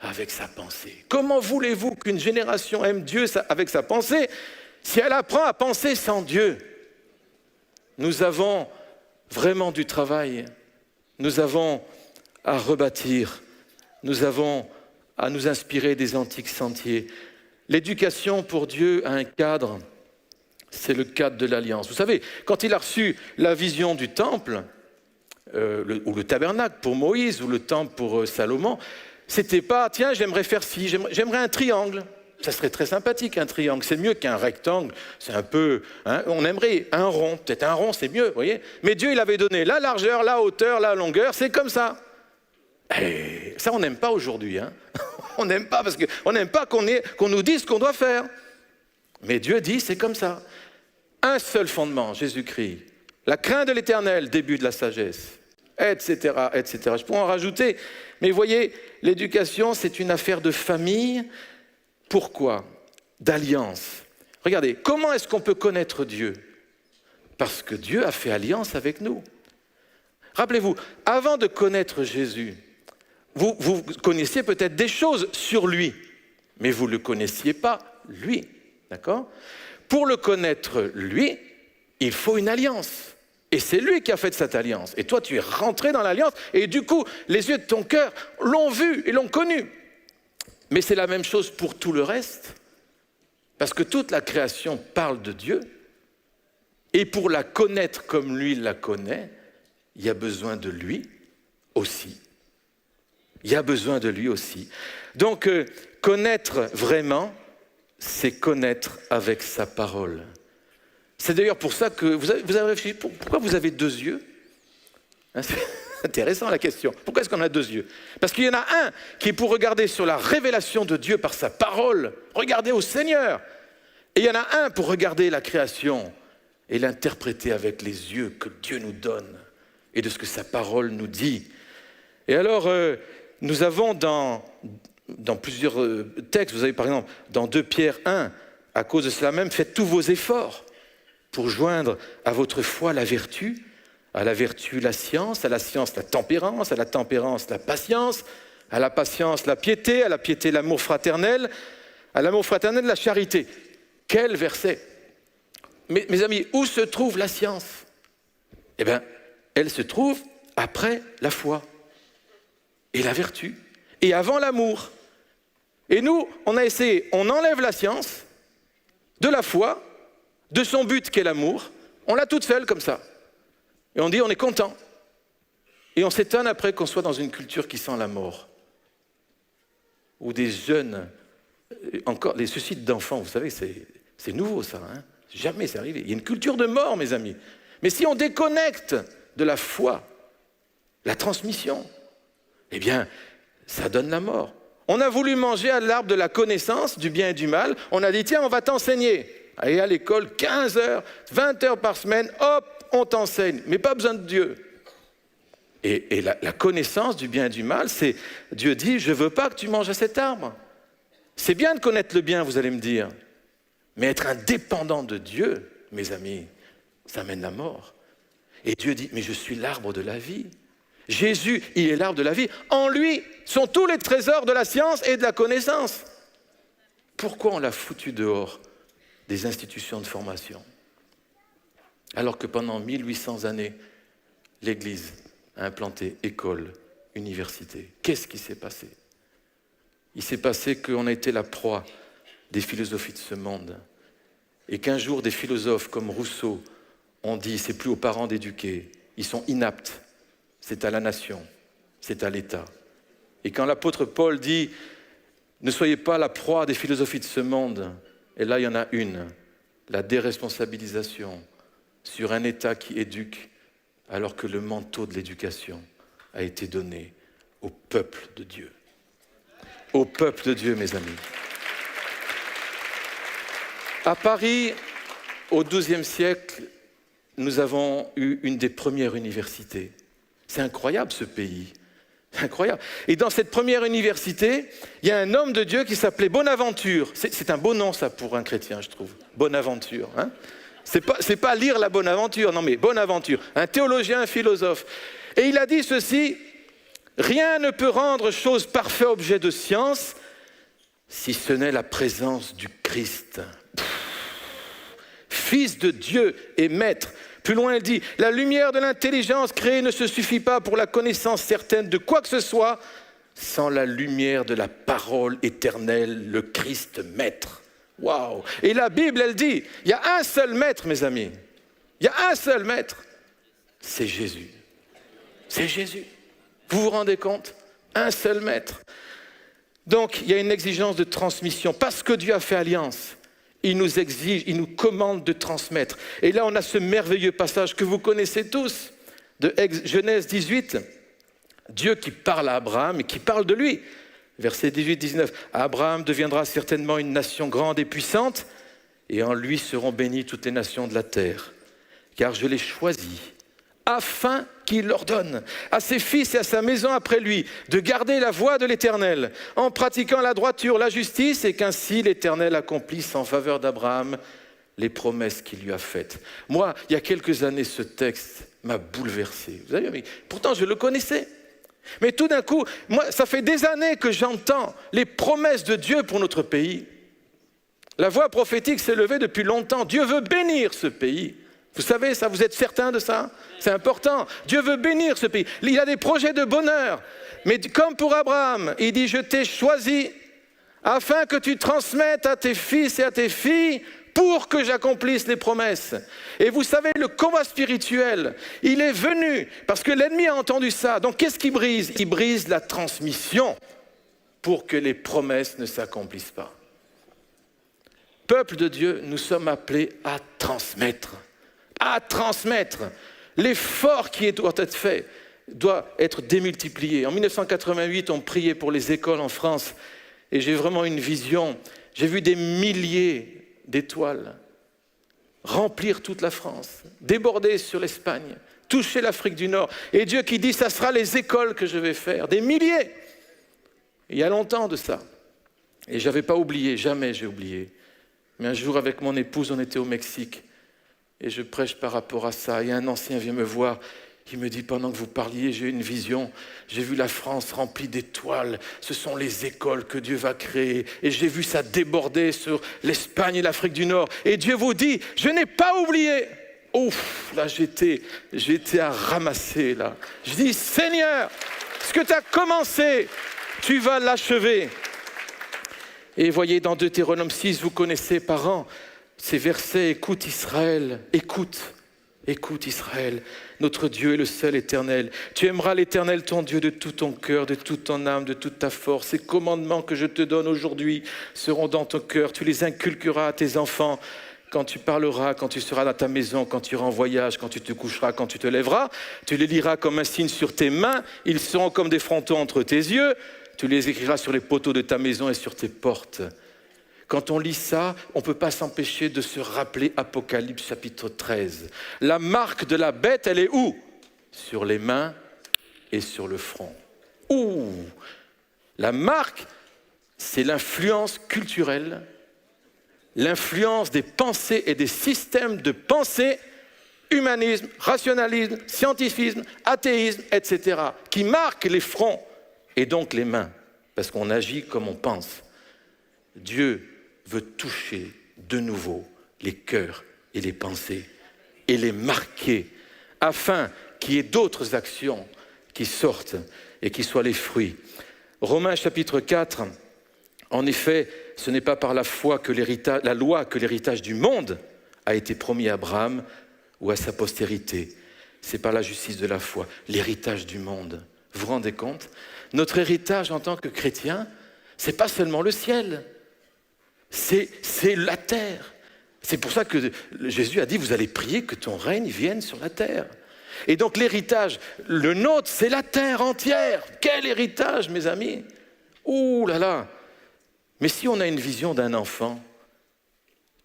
B: avec sa pensée. Comment voulez-vous qu'une génération aime Dieu avec sa pensée si elle apprend à penser sans Dieu? Nous avons vraiment du travail. Nous avons à rebâtir. Nous avons à nous inspirer des antiques sentiers. L'éducation pour Dieu a un cadre, c'est le cadre de l'alliance. Vous savez, quand il a reçu la vision du temple, ou le tabernacle pour Moïse, ou le temple pour Salomon, c'était pas, tiens, j'aimerais faire ci, j'aimerais un triangle. Ça serait très sympathique, un triangle. C'est mieux qu'un rectangle. C'est un peu, hein, on aimerait un rond. Peut-être un rond, c'est mieux, vous voyez. Mais Dieu, il avait donné la largeur, la hauteur, la longueur, c'est comme ça. Et ça, on n'aime pas aujourd'hui. Hein. On n'aime pas parce qu'on n'aime pas qu'on nous dise ce qu'on doit faire. Mais Dieu dit, c'est comme ça. Un seul fondement, Jésus-Christ. La crainte de l'Éternel, début de la sagesse, etc., etc. Je pourrais en rajouter. Mais vous voyez, l'éducation, c'est une affaire de famille. Pourquoi? D'alliance. Regardez, comment est-ce qu'on peut connaître Dieu? Parce que Dieu a fait alliance avec nous. Rappelez-vous, avant de connaître Jésus, vous connaissiez peut-être des choses sur lui, mais vous ne le connaissiez pas, lui. D'accord? Pour le connaître, lui, il faut une alliance. Et c'est lui qui a fait cette alliance. Et toi, tu es rentré dans l'alliance, et du coup, les yeux de ton cœur l'ont vu et l'ont connu. Mais c'est la même chose pour tout le reste, parce que toute la création parle de Dieu, et pour la connaître comme lui la connaît, il y a besoin de lui aussi. Il y a besoin de lui aussi. Donc, connaître vraiment, c'est connaître avec sa parole. C'est d'ailleurs pour ça que vous avez réfléchi, pourquoi vous avez deux yeux? C'est intéressant la question. Pourquoi est-ce qu'on a deux yeux? Parce qu'il y en a un qui est pour regarder sur la révélation de Dieu par sa parole, regarder au Seigneur. Et il y en a un pour regarder la création et l'interpréter avec les yeux que Dieu nous donne et de ce que sa parole nous dit. Et alors, nous avons dans plusieurs textes, vous avez par exemple dans 2 Pierre 1, à cause de cela même, faites tous vos efforts pour joindre à votre foi la vertu, à la vertu la science, à la science la tempérance, à la tempérance la patience, à la patience la piété, à la piété l'amour fraternel, à l'amour fraternel la charité. Quel verset! Mes amis, où se trouve la science? Eh bien, elle se trouve après la foi et la vertu et avant l'amour. Et nous, on a essayé, on enlève la science de la foi, de son but qu'est l'amour, on l'a toute seule comme ça. Et on dit on est content. Et on s'étonne après qu'on soit dans une culture qui sent la mort. Où des jeunes, encore les suicides d'enfants, vous savez, c'est nouveau ça, hein? Jamais c'est arrivé. Il y a une culture de mort, mes amis. Mais si on déconnecte de la foi, la transmission, eh bien, ça donne la mort. On a voulu manger à l'arbre de la connaissance du bien et du mal. On a dit, tiens, on va t'enseigner. Allez à l'école, 15 heures, 20 heures par semaine, hop, on t'enseigne. Mais pas besoin de Dieu. Et la connaissance du bien et du mal, c'est, Dieu dit, je ne veux pas que tu manges à cet arbre. C'est bien de connaître le bien, vous allez me dire. Mais être indépendant de Dieu, mes amis, ça mène la mort. Et Dieu dit, mais je suis l'arbre de la vie. Jésus, il est l'arbre de la vie. En lui sont tous les trésors de la science et de la connaissance. Pourquoi on l'a foutu dehors des institutions de formation? Alors que pendant 1800 années, l'Église a implanté école, université. Qu'est-ce qui s'est passé? Il s'est passé qu'on a été la proie des philosophies de ce monde. Et qu'un jour, des philosophes comme Rousseau ont dit, c'est plus aux parents d'éduquer, ils sont inaptes, c'est à la nation, c'est à l'État. Et quand l'apôtre Paul dit, ne soyez pas la proie des philosophies de ce monde, et là il y en a une, la déresponsabilisation sur un État qui éduque, alors que le manteau de l'éducation a été donné au peuple de Dieu. Au peuple de Dieu, mes amis. À Paris, au XIIe siècle, nous avons eu une des premières universités. C'est incroyable ce pays, c'est incroyable. Et dans cette première université, il y a un homme de Dieu qui s'appelait Bonaventure. C'est un beau nom ça pour un chrétien, je trouve. Bonaventure, hein. C'est pas lire la Bonaventure, non mais Bonaventure, un théologien, un philosophe. Et il a dit ceci, rien ne peut rendre chose parfait objet de science si ce n'est la présence du Christ. Fils de Dieu et maître. Plus loin, il dit, la lumière de l'intelligence créée ne se suffit pas pour la connaissance certaine de quoi que ce soit sans la lumière de la parole éternelle, le Christ maître. Waouh! Et la Bible, elle dit, il y a un seul maître, mes amis. Il y a un seul maître. C'est Jésus. C'est Jésus. Vous vous rendez compte? Un seul maître. Donc, il y a une exigence de transmission. Parce que Dieu a fait alliance, il nous exige, il nous commande de transmettre. Et là, on a ce merveilleux passage que vous connaissez tous, de Genèse 18. Dieu qui parle à Abraham et qui parle de lui. Versets 18-19, Abraham deviendra certainement une nation grande et puissante, et en lui seront bénies toutes les nations de la terre. Car je l'ai choisi, afin qu'il ordonne à ses fils et à sa maison après lui de garder la voie de l'Éternel, en pratiquant la droiture, la justice, et qu'ainsi l'Éternel accomplisse en faveur d'Abraham les promesses qu'il lui a faites. Moi, il y a quelques années, ce texte m'a bouleversé. Vous avez vu, pourtant je le connaissais. Mais tout d'un coup, moi, ça fait des années que j'entends les promesses de Dieu pour notre pays. La voix prophétique s'est levée depuis longtemps. Dieu veut bénir ce pays. Vous savez ça, vous êtes certains de ça? C'est important. Dieu veut bénir ce pays. Il a des projets de bonheur. Mais comme pour Abraham, il dit, je t'ai choisi afin que tu transmettes à tes fils et à tes filles pour que j'accomplisse les promesses. Et vous savez, le combat spirituel, il est venu parce que l'ennemi a entendu ça. Donc qu'est-ce qu'il brise? Il brise la transmission pour que les promesses ne s'accomplissent pas. Peuple de Dieu, nous sommes appelés à transmettre. À transmettre. L'effort qui doit être fait doit être démultiplié. En 1988, on priait pour les écoles en France et j'ai vraiment une vision. J'ai vu des milliers d'étoiles remplir toute la France, déborder sur l'Espagne, toucher l'Afrique du Nord. Et Dieu qui dit, ça sera les écoles que je vais faire, des milliers. Il y a longtemps de ça. Et je n'avais pas oublié, jamais j'ai oublié. Mais un jour, avec mon épouse, on était au Mexique. Et je prêche par rapport à ça. Et un ancien vient me voir. Il me dit, pendant que vous parliez, j'ai eu une vision. J'ai vu la France remplie d'étoiles. Ce sont les écoles que Dieu va créer. Et j'ai vu ça déborder sur l'Espagne et l'Afrique du Nord. Et Dieu vous dit, je n'ai pas oublié. Ouf, là j'étais à ramasser là. Je dis, Seigneur, ce que tu as commencé, tu vas l'achever. Et voyez, dans Deutéronome 6, vous connaissez, parents, ces versets, écoute Israël, écoute Israël, notre Dieu est le seul éternel. Tu aimeras l'Éternel ton Dieu de tout ton cœur, de toute ton âme, de toute ta force. Ces commandements que je te donne aujourd'hui seront dans ton cœur. Tu les inculqueras à tes enfants quand tu parleras, quand tu seras dans ta maison, quand tu iras en voyage, quand tu te coucheras, quand tu te lèveras. Tu les liras comme un signe sur tes mains. Ils seront comme des frontons entre tes yeux. tu les écriras sur les poteaux de ta maison et sur tes portes. Quand on lit ça, on ne peut pas s'empêcher de se rappeler Apocalypse chapitre 13. La marque de la bête, elle est où? Sur les mains et sur le front. Ouh! La marque, c'est l'influence culturelle, l'influence des pensées et des systèmes de pensée, humanisme, rationalisme, scientifisme, athéisme, etc., qui marquent les fronts et donc les mains, parce qu'on agit comme on pense. Dieu veut toucher de nouveau les cœurs et les pensées et les marquer afin qu'il y ait d'autres actions qui sortent et qui soient les fruits. Romains chapitre 4, en effet, ce n'est pas par la foi que la loi que l'héritage du monde a été promis à Abraham ou à sa postérité. C'est par la justice de la foi, l'héritage du monde. Vous vous rendez compte? Notre héritage en tant que chrétien, ce n'est pas seulement le ciel. C'est la terre. C'est pour ça que Jésus a dit, vous allez prier que ton règne vienne sur la terre. Et donc l'héritage, le nôtre, c'est la terre entière. Quel héritage, mes amis! Ouh là là! Mais si on a une vision d'un enfant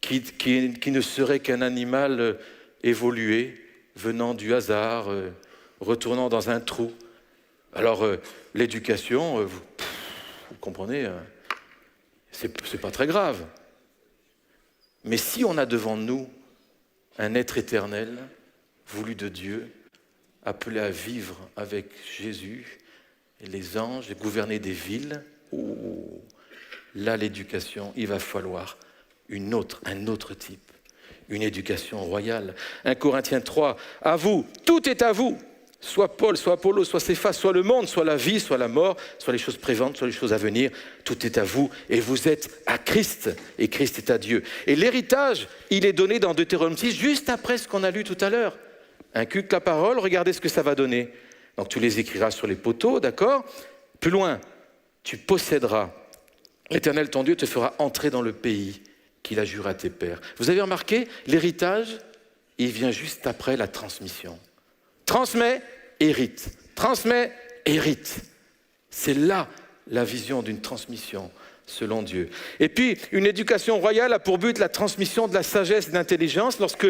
B: qui ne serait qu'un animal évolué, venant du hasard, retournant dans un trou, alors l'éducation, vous comprenez, c'est pas très grave. Mais si on a devant nous un être éternel, voulu de Dieu, appelé à vivre avec Jésus et les anges et gouverner des villes, là l'éducation, il va falloir un autre type, une éducation royale. 1 Corinthiens 3, à vous, tout est à vous. Soit Paul, soit Apollo, soit Céphas, soit le monde, soit la vie, soit la mort, soit les choses présentes, soit les choses à venir. Tout est à vous et vous êtes à Christ et Christ est à Dieu. Et l'héritage, il est donné dans Deutéronome 6, juste après ce qu'on a lu tout à l'heure. Inculque la parole, regardez ce que ça va donner. Donc tu les écriras sur les poteaux, d'accord? Plus loin, tu posséderas. L'Éternel, ton Dieu, te fera entrer dans le pays qu'il a juré à tes pères. Vous avez remarqué, l'héritage, il vient juste après la transmission. Transmet, hérite. Transmet, hérite. C'est là la vision d'une transmission selon Dieu. Et puis, une éducation royale a pour but la transmission de la sagesse et de l'intelligence. Lorsque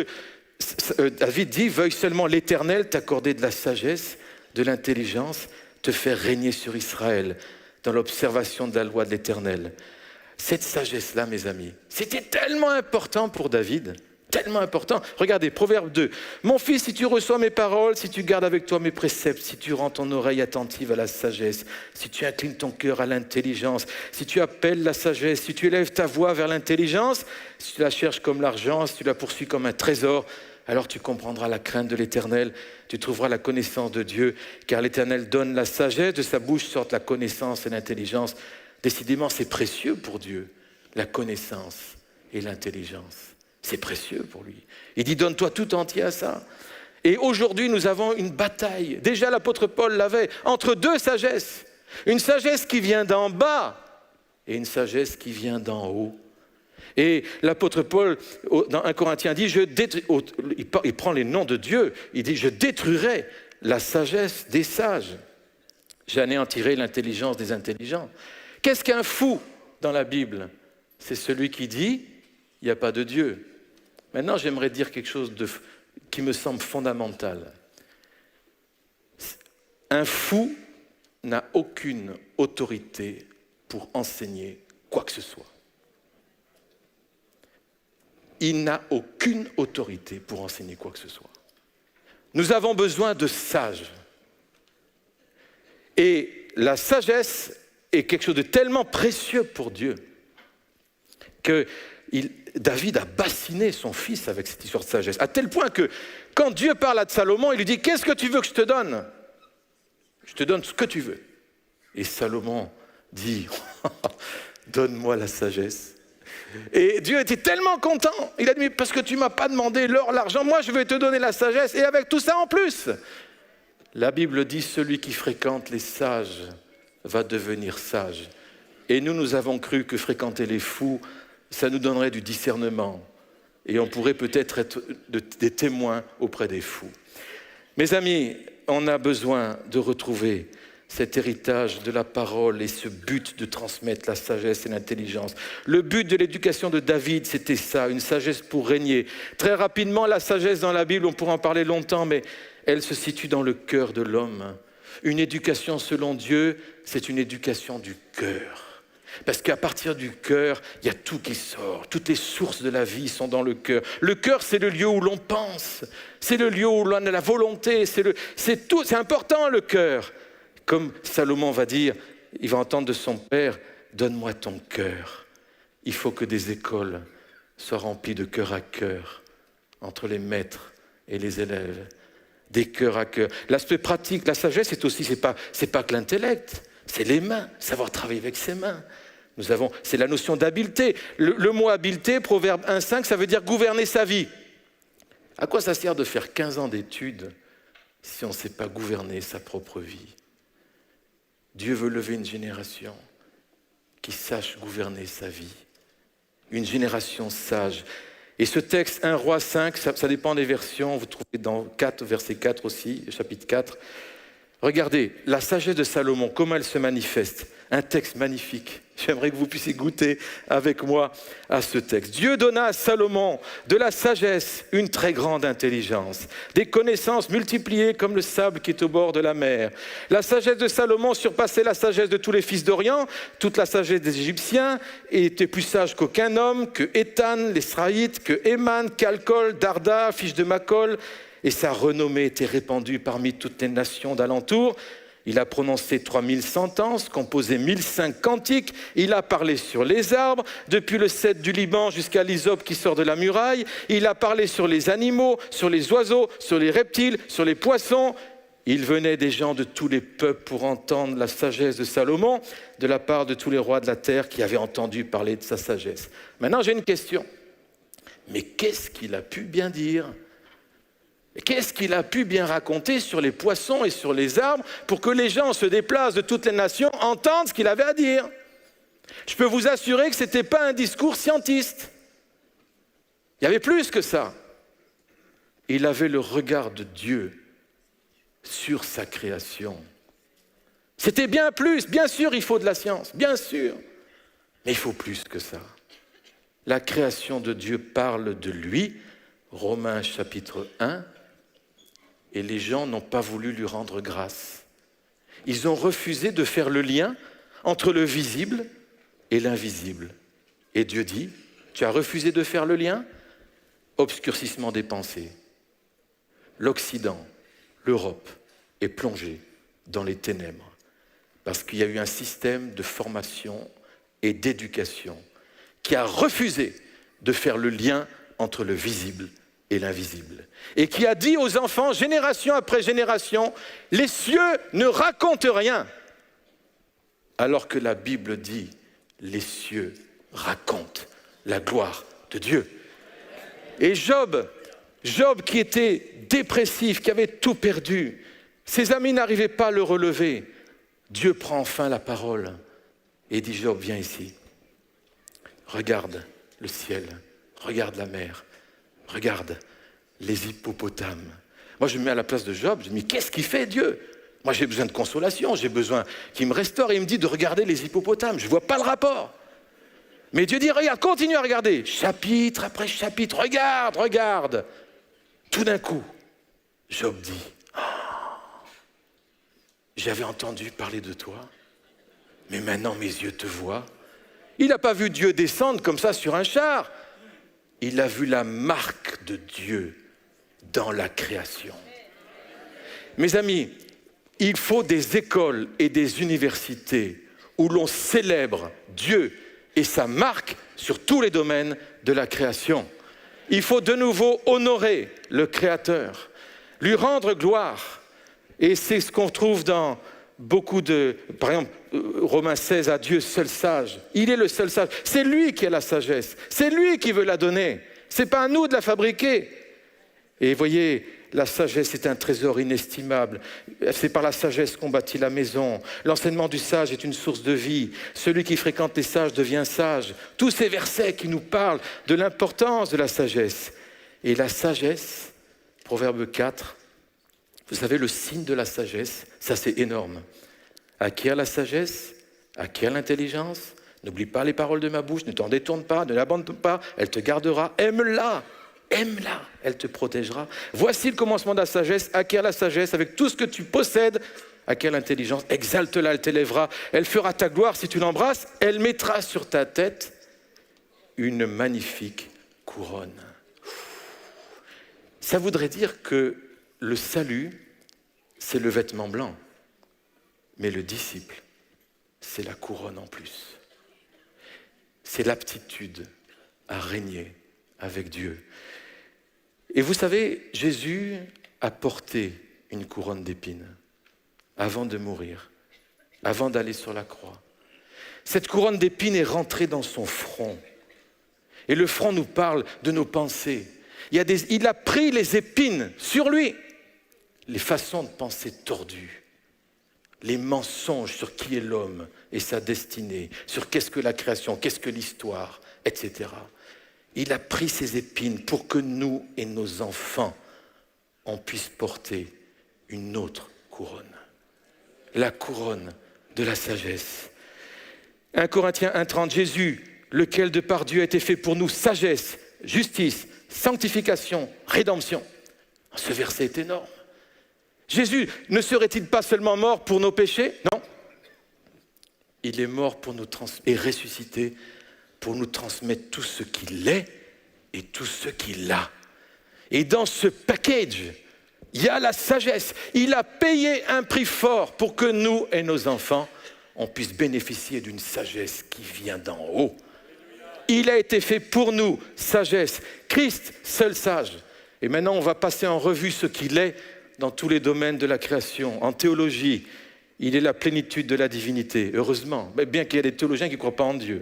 B: David dit, veuille seulement l'Éternel t'accorder de la sagesse, de l'intelligence, te faire régner sur Israël dans l'observation de la loi de l'Éternel. Cette sagesse-là, mes amis, c'était tellement important pour David. Tellement important. Regardez, Proverbe 2. Mon fils, si tu reçois mes paroles, si tu gardes avec toi mes préceptes, si tu rends ton oreille attentive à la sagesse, si tu inclines ton cœur à l'intelligence, si tu appelles la sagesse, si tu élèves ta voix vers l'intelligence, si tu la cherches comme l'argent, si tu la poursuis comme un trésor, alors tu comprendras la crainte de l'Éternel, tu trouveras la connaissance de Dieu, car l'Éternel donne la sagesse, de sa bouche sortent la connaissance et l'intelligence. Décidément, c'est précieux pour Dieu, la connaissance et l'intelligence. C'est précieux pour lui. Il dit, donne-toi tout entier à ça. Et aujourd'hui, nous avons une bataille. Déjà, l'apôtre Paul l'avait, entre deux sagesses. Une sagesse qui vient d'en bas et une sagesse qui vient d'en haut. Et l'apôtre Paul, dans 1 Corinthiens, dit, il prend les noms de Dieu, il dit, je détruirai la sagesse des sages. J'anéantirai l'intelligence des intelligents. Qu'est-ce qu'un fou dans la Bible? C'est celui qui dit, il n'y a pas de Dieu. Maintenant, j'aimerais dire quelque chose qui me semble fondamental. Un fou n'a aucune autorité pour enseigner quoi que ce soit. Il n'a aucune autorité pour enseigner quoi que ce soit. Nous avons besoin de sages. Et la sagesse est quelque chose de tellement précieux pour Dieu que David a bassiné son fils avec cette histoire de sagesse, à tel point que quand Dieu parle à Salomon, il lui dit « Qu'est-ce que tu veux que je te donne ?» « Je te donne ce que tu veux. » Et Salomon dit « Donne-moi la sagesse. » Et Dieu était tellement content, il a dit « Parce que tu ne m'as pas demandé l'or, l'argent, moi je vais te donner la sagesse, et avec tout ça en plus. » La Bible dit « Celui qui fréquente les sages va devenir sage. » Et nous avons cru que fréquenter les fous, ça nous donnerait du discernement. Et on pourrait peut-être être des témoins auprès des fous. Mes amis, on a besoin de retrouver cet héritage de la parole et ce but de transmettre la sagesse et l'intelligence. Le but de l'éducation de David, c'était ça, une sagesse pour régner. Très rapidement, la sagesse dans la Bible, on pourra en parler longtemps, mais elle se situe dans le cœur de l'homme. Une éducation selon Dieu, c'est une éducation du cœur. Parce qu'à partir du cœur, il y a tout qui sort. Toutes les sources de la vie sont dans le cœur. Le cœur, c'est le lieu où l'on pense. C'est le lieu où l'on a la volonté. C'est tout. C'est important, le cœur. Comme Salomon va dire, il va entendre de son père, « Donne-moi ton cœur ». Il faut que des écoles soient remplies de cœur à cœur entre les maîtres et les élèves. Des cœurs à cœur. L'aspect pratique, la sagesse, c'est pas que l'intellect. C'est les mains, savoir travailler avec ses mains. C'est la notion d'habileté. Le mot habileté, Proverbe 1,5, ça veut dire gouverner sa vie. À quoi ça sert de faire 15 ans d'études si on ne sait pas gouverner sa propre vie? Dieu veut lever une génération qui sache gouverner sa vie. Une génération sage. Et ce texte, 1 Roi 5, ça dépend des versions, vous trouvez dans 4, verset 4 aussi, chapitre 4. Regardez, la sagesse de Salomon, comment elle se manifeste. Un texte magnifique. J'aimerais que vous puissiez goûter avec moi à ce texte. Dieu donna à Salomon de la sagesse, une très grande intelligence, des connaissances multipliées comme le sable qui est au bord de la mer. La sagesse de Salomon surpassait la sagesse de tous les fils d'Orient, toute la sagesse des Égyptiens, et était plus sage qu'aucun homme, que Éthan, l'Esraïte, que Éman, Calcol, Darda, fils de Macol, et sa renommée était répandue parmi toutes les nations d'alentour. Il a prononcé 3000 sentences, composé 1005 cantiques. Il a parlé sur les arbres, depuis le cèdre du Liban jusqu'à l'hysope qui sort de la muraille. Il a parlé sur les animaux, sur les oiseaux, sur les reptiles, sur les poissons. Il venait des gens de tous les peuples pour entendre la sagesse de Salomon, de la part de tous les rois de la terre qui avaient entendu parler de sa sagesse. Maintenant, j'ai une question. Mais qu'est-ce qu'il a pu bien dire ? Qu'est-ce qu'il a pu bien raconter sur les poissons et sur les arbres pour que les gens se déplacent de toutes les nations entendent ce qu'il avait à dire? Je peux vous assurer que ce n'était pas un discours scientiste. Il y avait plus que ça. Il avait le regard de Dieu sur sa création. C'était bien plus. Bien sûr, il faut de la science, bien sûr. Mais il faut plus que ça. La création de Dieu parle de lui. Romains chapitre 1. Et les gens n'ont pas voulu lui rendre grâce. Ils ont refusé de faire le lien entre le visible et l'invisible. Et Dieu dit, tu as refusé de faire le lien? Obscurcissement des pensées. L'Occident, l'Europe est plongée dans les ténèbres parce qu'il y a eu un système de formation et d'éducation qui a refusé de faire le lien entre le visible et l'invisible. Et qui a dit aux enfants, génération après génération, les cieux ne racontent rien. Alors que la Bible dit, les cieux racontent la gloire de Dieu. Et Job qui était dépressif, qui avait tout perdu, ses amis n'arrivaient pas à le relever. Dieu prend enfin la parole et dit, Job, viens ici. Regarde le ciel, regarde la mer. Regarde les hippopotames. Moi, je me mets à la place de Job, je me dis, qu'est-ce qu'il fait Dieu? Moi, j'ai besoin de consolation, j'ai besoin qu'il me restaure. Et il me dit de regarder les hippopotames. Je ne vois pas le rapport. Mais Dieu dit, regarde, continue à regarder. Chapitre après chapitre, regarde. Tout d'un coup, Job dit, oh, j'avais entendu parler de toi, mais maintenant mes yeux te voient. Il n'a pas vu Dieu descendre comme ça sur un char. Il a vu la marque de Dieu dans la création. Mes amis, il faut des écoles et des universités où l'on célèbre Dieu et sa marque sur tous les domaines de la création. Il faut de nouveau honorer le Créateur, lui rendre gloire. Et c'est ce qu'on trouve dans beaucoup par exemple, Romains 16, à Dieu seul sage. Il est le seul sage. C'est lui qui a la sagesse. C'est lui qui veut la donner. C'est pas à nous de la fabriquer. Et voyez, la sagesse est un trésor inestimable. C'est par la sagesse qu'on bâtit la maison. L'enseignement du sage est une source de vie. Celui qui fréquente les sages devient sage. Tous ces versets qui nous parlent de l'importance de la sagesse. Et la sagesse, Proverbe 4, vous savez, le signe de la sagesse, ça c'est énorme. Acquiert la sagesse, acquiert l'intelligence. N'oublie pas les paroles de ma bouche, ne t'en détourne pas, ne l'abandonne pas, elle te gardera. Aime-la, aime-la, elle te protégera. Voici le commencement de la sagesse, acquiert la sagesse avec tout ce que tu possèdes. Acquiert l'intelligence, exalte-la, elle t'élèvera. Elle fera ta gloire si tu l'embrasses. Elle mettra sur ta tête une magnifique couronne. Ça voudrait dire que le salut, c'est le vêtement blanc. Mais le disciple, c'est la couronne en plus. C'est l'aptitude à régner avec Dieu. Et vous savez, Jésus a porté une couronne d'épines avant de mourir, avant d'aller sur la croix. Cette couronne d'épines est rentrée dans son front. Et le front nous parle de nos pensées. Il a pris les épines sur lui, les façons de penser tordues, les mensonges sur qui est l'homme et sa destinée, sur qu'est-ce que la création, qu'est-ce que l'histoire, etc. Il a pris ces épines pour que nous et nos enfants, on puisse porter une autre couronne. La couronne de la sagesse. 1 Corinthiens 1,30, Jésus, lequel de par Dieu a été fait pour nous sagesse, justice, sanctification, rédemption. Ce verset est énorme. Jésus ne serait-il pas seulement mort pour nos péchés? Non. Il est mort pour nous et ressuscité pour nous transmettre tout ce qu'il est et tout ce qu'il a. Et dans ce package, il y a la sagesse. Il a payé un prix fort pour que nous et nos enfants, on puisse bénéficier d'une sagesse qui vient d'en haut. Il a été fait pour nous, sagesse. Christ, seul sage. Et maintenant, on va passer en revue ce qu'il est dans tous les domaines de la création. En théologie, il est la plénitude de la divinité, heureusement. Mais bien qu'il y ait des théologiens qui ne croient pas en Dieu.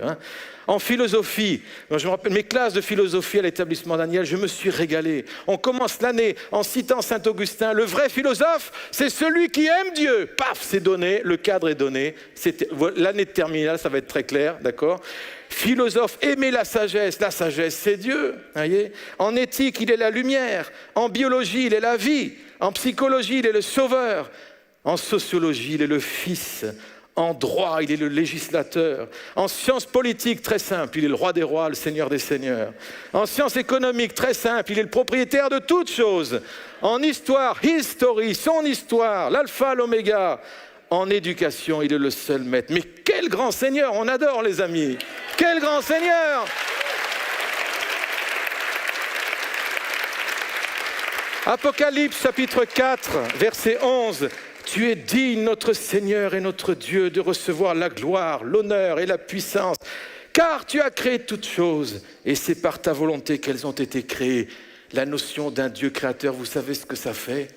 B: En philosophie, je me rappelle mes classes de philosophie à l'établissement Daniel, je me suis régalé. On commence l'année en citant saint Augustin. Le vrai philosophe, c'est celui qui aime Dieu. Paf, c'est donné, le cadre est donné. L'année de terminale, ça va être très clair, d'accord ? Philosophe, aimer la sagesse c'est Dieu. Voyez ? En éthique, il est la lumière. En biologie, il est la vie. En psychologie, il est le sauveur. En sociologie, il est le fils. En droit, il est le législateur. En sciences politiques, très simple, il est le roi des rois, le seigneur des seigneurs. En sciences économiques, très simple, il est le propriétaire de toutes choses. En histoire, history, son histoire, l'alpha, l'oméga. En éducation, il est le seul maître. Mais quel grand Seigneur, on adore les amis. Quel grand Seigneur! Apocalypse chapitre 4, verset 11. Tu es digne, notre Seigneur et notre Dieu, de recevoir la gloire, l'honneur et la puissance, car tu as créé toutes choses, et c'est par ta volonté qu'elles ont été créées. La notion d'un Dieu créateur, vous savez ce que ça fait?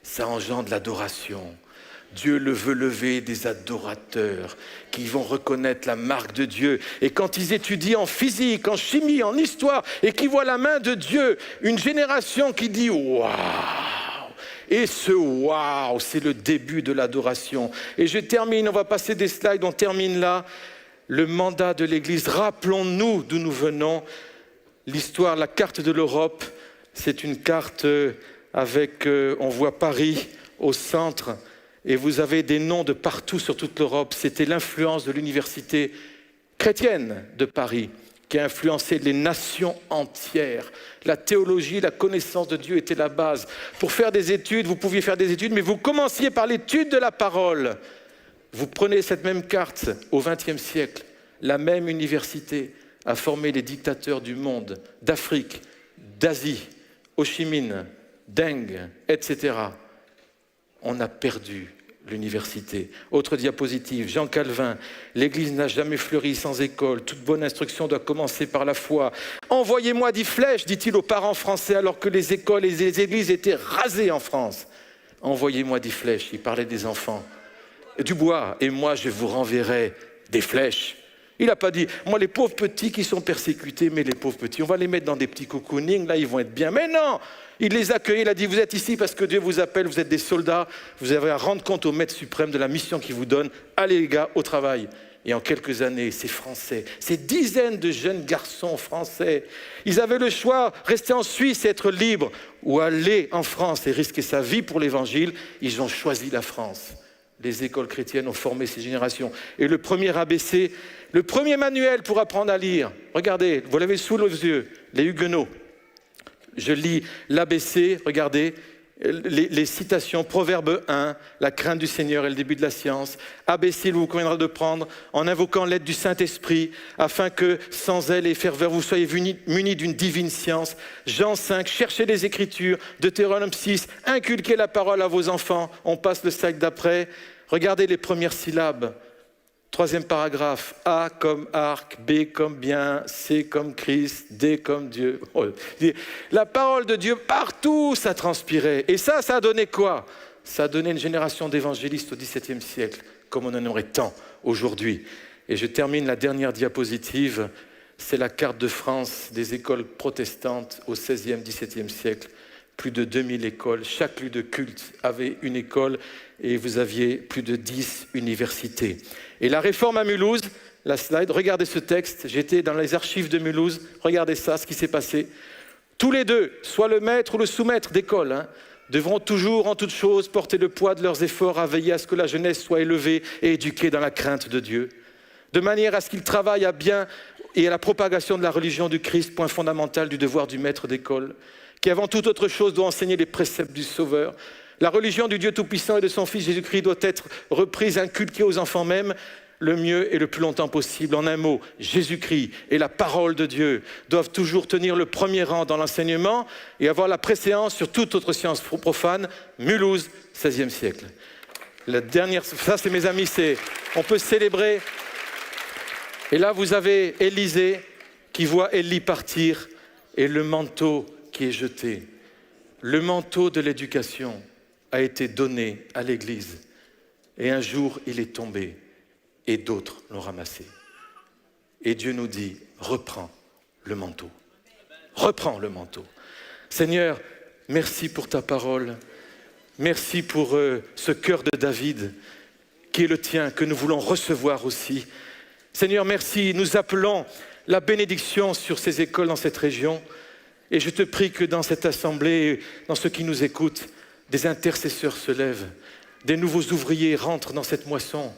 B: Ça engendre l'adoration. Dieu veut lever des adorateurs qui vont reconnaître la marque de Dieu. Et quand ils étudient en physique, en chimie, en histoire, et qui voient la main de Dieu, une génération qui dit « Waouh !» Et ce « Waouh !» c'est le début de l'adoration. Et je termine, on va passer des slides, on termine là. Le mandat de l'Église, rappelons-nous d'où nous venons. L'histoire, la carte de l'Europe, c'est une carte avec, on voit Paris au centre. Et vous avez des noms de partout sur toute l'Europe. C'était l'influence de l'université chrétienne de Paris qui a influencé les nations entières. La théologie, la connaissance de Dieu était la base. Pour faire des études, vous pouviez faire des études, mais vous commenciez par l'étude de la parole. Vous prenez cette même carte au XXe siècle. La même université a formé les dictateurs du monde, d'Afrique, d'Asie, Ho Chi Minh, Deng, etc. On a perdu l'université. Autre diapositive, Jean Calvin, l'Église n'a jamais fleuri sans école, toute bonne instruction doit commencer par la foi. Envoyez-moi 10 flèches, dit-il aux parents français, alors que les écoles et les églises étaient rasées en France. Envoyez-moi 10 flèches, il parlait des enfants. Du bois, et moi je vous renverrai des flèches. Il n'a pas dit, moi les pauvres petits qui sont persécutés, mais les pauvres petits, on va les mettre dans des petits cocooning, là ils vont être bien. Mais non! Il les accueille, il a dit, vous êtes ici parce que Dieu vous appelle, vous êtes des soldats, vous avez à rendre compte au Maître suprême de la mission qu'il vous donne. Allez les gars, au travail. Et en quelques années, ces Français, ces dizaines de jeunes garçons français, ils avaient le choix, rester en Suisse et être libres, ou aller en France et risquer sa vie pour l'Évangile. Ils ont choisi la France. les écoles chrétiennes ont formé ces générations. Et le premier ABC, le premier manuel pour apprendre à lire, regardez, vous l'avez sous les yeux, les Huguenots. Je lis l'ABC, regardez, les citations, Proverbe 1, la crainte du Seigneur est le début de la science. ABC, il vous conviendra de prendre en invoquant l'aide du Saint-Esprit, afin que, sans zèle et ferveur, vous soyez munis d'une divine science. Jean 5, cherchez les Écritures. Deutéronome 6, inculquez la parole à vos enfants. On passe le sac d'après. Regardez les premières syllabes. Troisième paragraphe, A comme arc, B comme bien, C comme Christ, D comme Dieu. La parole de Dieu, partout, ça transpirait. Et ça a donné quoi? Ça a donné une génération d'évangélistes au XVIIe siècle, comme on en aurait tant aujourd'hui. Et je termine la dernière diapositive, c'est la carte de France des écoles protestantes au XVIe, XVIIe siècle. Plus de 2000 écoles, chaque lieu de culte avait une école et vous aviez plus de 10 universités. Et la réforme à Mulhouse, la slide, regardez ce texte, j'étais dans les archives de Mulhouse, regardez ça, ce qui s'est passé. Tous les deux, soit le maître ou le sous-maître d'école, devront toujours en toute chose porter le poids de leurs efforts à veiller à ce que la jeunesse soit élevée et éduquée dans la crainte de Dieu, de manière à ce qu'ils travaillent à bien et à la propagation de la religion du Christ, point fondamental du devoir du maître d'école, qui avant toute autre chose doit enseigner les préceptes du Sauveur. La religion du Dieu Tout-Puissant et de son Fils Jésus-Christ doit être reprise, inculquée aux enfants même, le mieux et le plus longtemps possible. En un mot, Jésus-Christ et la parole de Dieu doivent toujours tenir le premier rang dans l'enseignement et avoir la préséance sur toute autre science profane. Mulhouse, XVIe siècle. La dernière, ça c'est mes amis, on peut célébrer. Et là vous avez Élisée qui voit Élie partir et le manteau qui est jeté. Le manteau de l'éducation a été donné à l'Église et un jour il est tombé et d'autres l'ont ramassé. Et Dieu nous dit, reprends le manteau. Reprends le manteau. Seigneur, merci pour ta parole. Merci pour ce cœur de David qui est le tien, que nous voulons recevoir aussi. Seigneur, merci. Nous appelons la bénédiction sur ces écoles dans cette région. Et je te prie que dans cette assemblée, dans ceux qui nous écoutent, des intercesseurs se lèvent, des nouveaux ouvriers rentrent dans cette moisson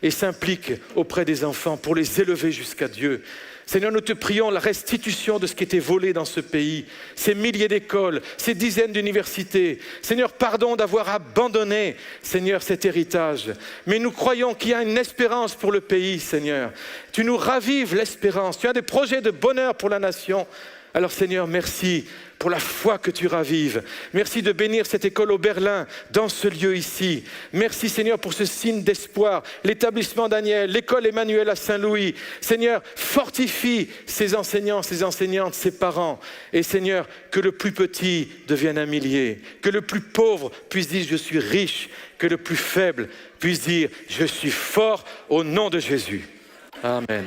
B: et s'impliquent auprès des enfants pour les élever jusqu'à Dieu. Seigneur, nous te prions la restitution de ce qui était volé dans ce pays, ces milliers d'écoles, ces dizaines d'universités. Seigneur, pardon d'avoir abandonné, Seigneur, cet héritage. Mais nous croyons qu'il y a une espérance pour le pays, Seigneur. Tu nous ravives l'espérance, tu as des projets de bonheur pour la nation. Alors Seigneur, merci pour la foi que tu ravives. Merci de bénir cette école au Berlin, dans ce lieu ici. Merci Seigneur pour ce signe d'espoir, l'établissement Daniel, l'école Emmanuel à Saint-Louis. Seigneur, fortifie ces enseignants, ces enseignantes, ces parents. Et Seigneur, que le plus petit devienne un millier, que le plus pauvre puisse dire je suis riche, que le plus faible puisse dire je suis fort au nom de Jésus. Amen. Amen.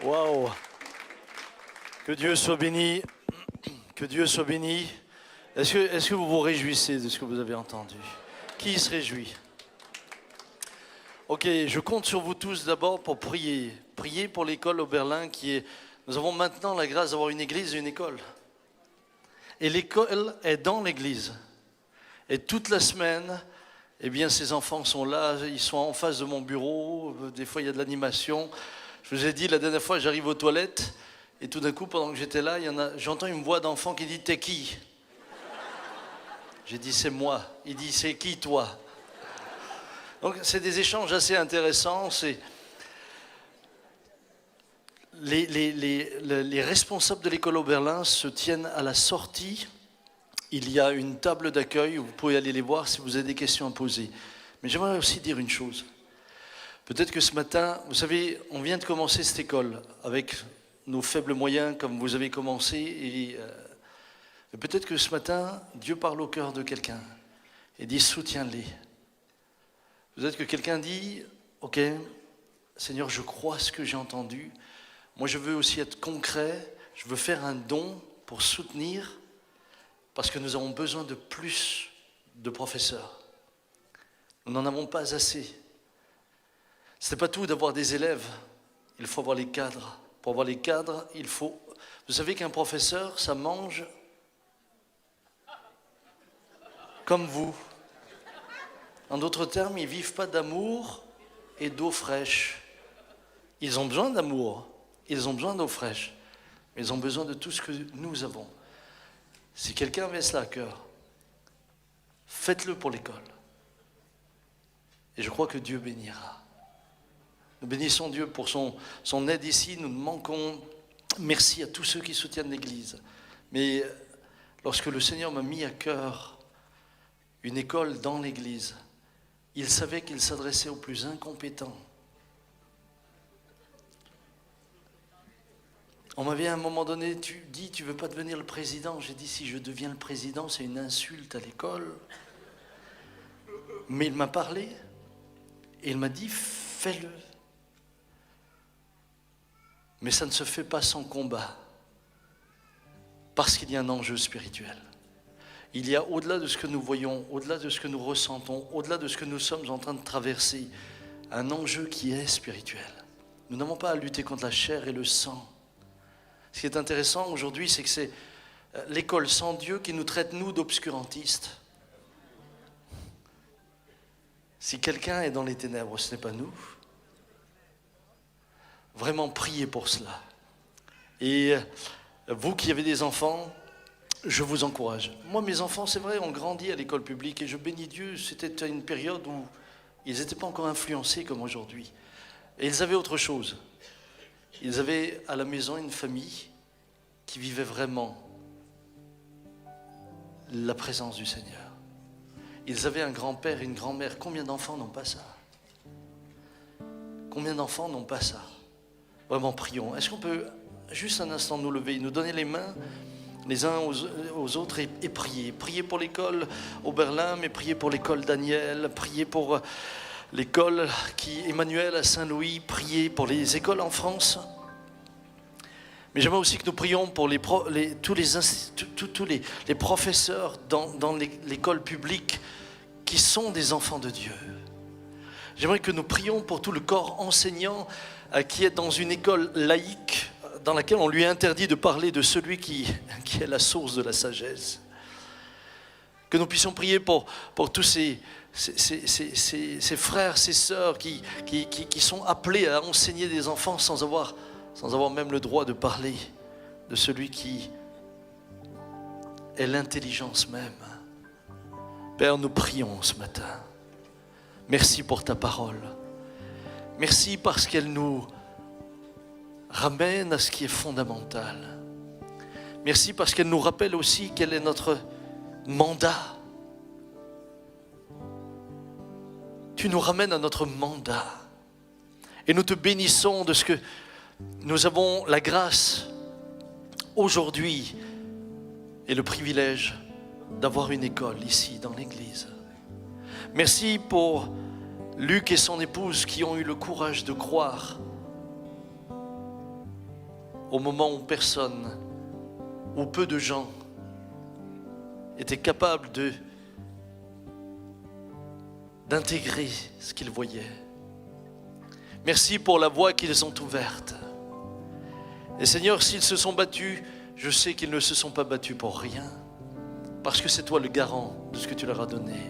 A: Waouh! Que Dieu soit béni. Que Dieu soit béni. Est-ce que vous vous réjouissez de ce que vous avez entendu? Qui se réjouit? Ok, je compte sur vous tous d'abord pour prier. Prier pour l'école au Berlin qui est... Nous avons maintenant la grâce d'avoir une église et une école. Et l'école est dans l'église. Et toute la semaine, eh bien, ces enfants sont là, ils sont en face de mon bureau. Des fois, il y a de l'animation. Je vous ai dit, la dernière fois, j'arrive aux toilettes, et tout d'un coup, pendant que j'étais là, j'entends une voix d'enfant qui dit « T'es qui ?» J'ai dit « C'est moi ». Il dit « C'est qui toi ?» Donc, c'est des échanges assez intéressants. Les responsables de l'école Oberlin se tiennent à la sortie. Il y a une table d'accueil où vous pouvez aller les voir si vous avez des questions à poser. Mais j'aimerais aussi dire une chose. Peut-être que ce matin, vous savez, on vient de commencer cette école avec nos faibles moyens comme vous avez commencé. Et peut-être que ce matin, Dieu parle au cœur de quelqu'un et dit soutiens-les. Peut-être que quelqu'un dit, ok, Seigneur, je crois ce que j'ai entendu. Moi, je veux aussi être concret. Je veux faire un don pour soutenir parce que nous avons besoin de plus de professeurs. Nous n'en avons pas assez. Ce n'est pas tout d'avoir des élèves, il faut avoir les cadres. Pour avoir les cadres, il faut Vous savez qu'un professeur, ça mange comme vous. En d'autres termes, ils ne vivent pas d'amour et d'eau fraîche. Ils ont besoin d'amour, ils ont besoin d'eau fraîche, mais ils ont besoin de tout ce que nous avons. Si quelqu'un met cela à cœur, faites-le pour l'école. Et je crois que Dieu bénira. Nous bénissons Dieu pour son aide ici. Nous manquons. Merci à tous ceux qui soutiennent l'Église. Mais lorsque le Seigneur m'a mis à cœur une école dans l'Église, il savait qu'il s'adressait aux plus incompétents. On m'avait à un moment donné dit, tu ne veux pas devenir le président? J'ai dit, si je deviens le président, c'est une insulte à l'école. Mais il m'a parlé et il m'a dit, fais-le. Mais ça ne se fait pas sans combat, parce qu'il y a un enjeu spirituel. Il y a au-delà de ce que nous voyons, au-delà de ce que nous ressentons, au-delà de ce que nous sommes en train de traverser, un enjeu qui est spirituel. Nous n'avons pas à lutter contre la chair et le sang. Ce qui est intéressant aujourd'hui, c'est que c'est l'école sans Dieu qui nous traite, nous, d'obscurantistes. Si quelqu'un est dans les ténèbres, ce n'est pas nous. Vraiment, priez pour cela. Et vous qui avez des enfants, je vous encourage. Moi, mes enfants, c'est vrai, ont grandi à l'école publique et je bénis Dieu. C'était une période où ils n'étaient pas encore influencés comme aujourd'hui. Et ils avaient autre chose. Ils avaient à la maison une famille qui vivait vraiment la présence du Seigneur. Ils avaient un grand-père et une grand-mère. Combien d'enfants n'ont pas ça? Combien d'enfants n'ont pas ça? Vraiment, prions. Est-ce qu'on peut juste un instant nous lever, nous donner les mains les uns aux autres et prier. Prier pour l'école au Berlin, mais prier pour l'école Daniel, prier pour l'école Emmanuel à Saint-Louis, prier pour les écoles en France. Mais j'aimerais aussi que nous prions pour tous les professeurs dans l'école publique qui sont des enfants de Dieu. J'aimerais que nous prions pour tout le corps enseignant qui est dans une école laïque dans laquelle on lui a interdit de parler de celui qui est la source de la sagesse. Que nous puissions prier pour tous ces frères, ces sœurs qui sont appelés à enseigner des enfants sans avoir même le droit de parler de celui qui est l'intelligence même. Père, nous prions ce matin. Merci pour ta parole. Merci parce qu'elle nous ramène à ce qui est fondamental. Merci parce qu'elle nous rappelle aussi quel est notre mandat. Tu nous ramènes à notre mandat. Et nous te bénissons de ce que nous avons la grâce aujourd'hui et le privilège d'avoir une école ici dans l'église. Merci pour Luc et son épouse qui ont eu le courage de croire au moment où personne, où peu de gens étaient capables d'intégrer ce qu'ils voyaient. Merci pour la voie qu'ils ont ouverte. Et Seigneur, s'ils se sont battus, je sais qu'ils ne se sont pas battus pour rien, parce que c'est toi le garant de ce que tu leur as donné.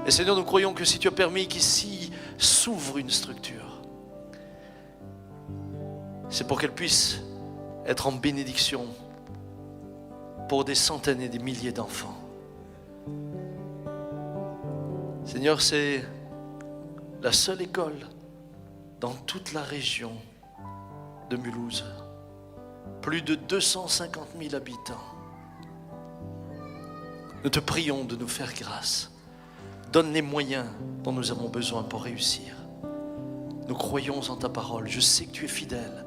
A: Et Seigneur, nous croyons que si tu as permis qu'ici s'ouvre une structure, c'est pour qu'elle puisse être en bénédiction pour des centaines et des milliers d'enfants. Seigneur, c'est la seule école dans toute la région de Mulhouse. Plus de 250 000 habitants. Nous te prions de nous faire grâce. Donne les moyens dont nous avons besoin pour réussir. Nous croyons en ta parole. Je sais que tu es fidèle.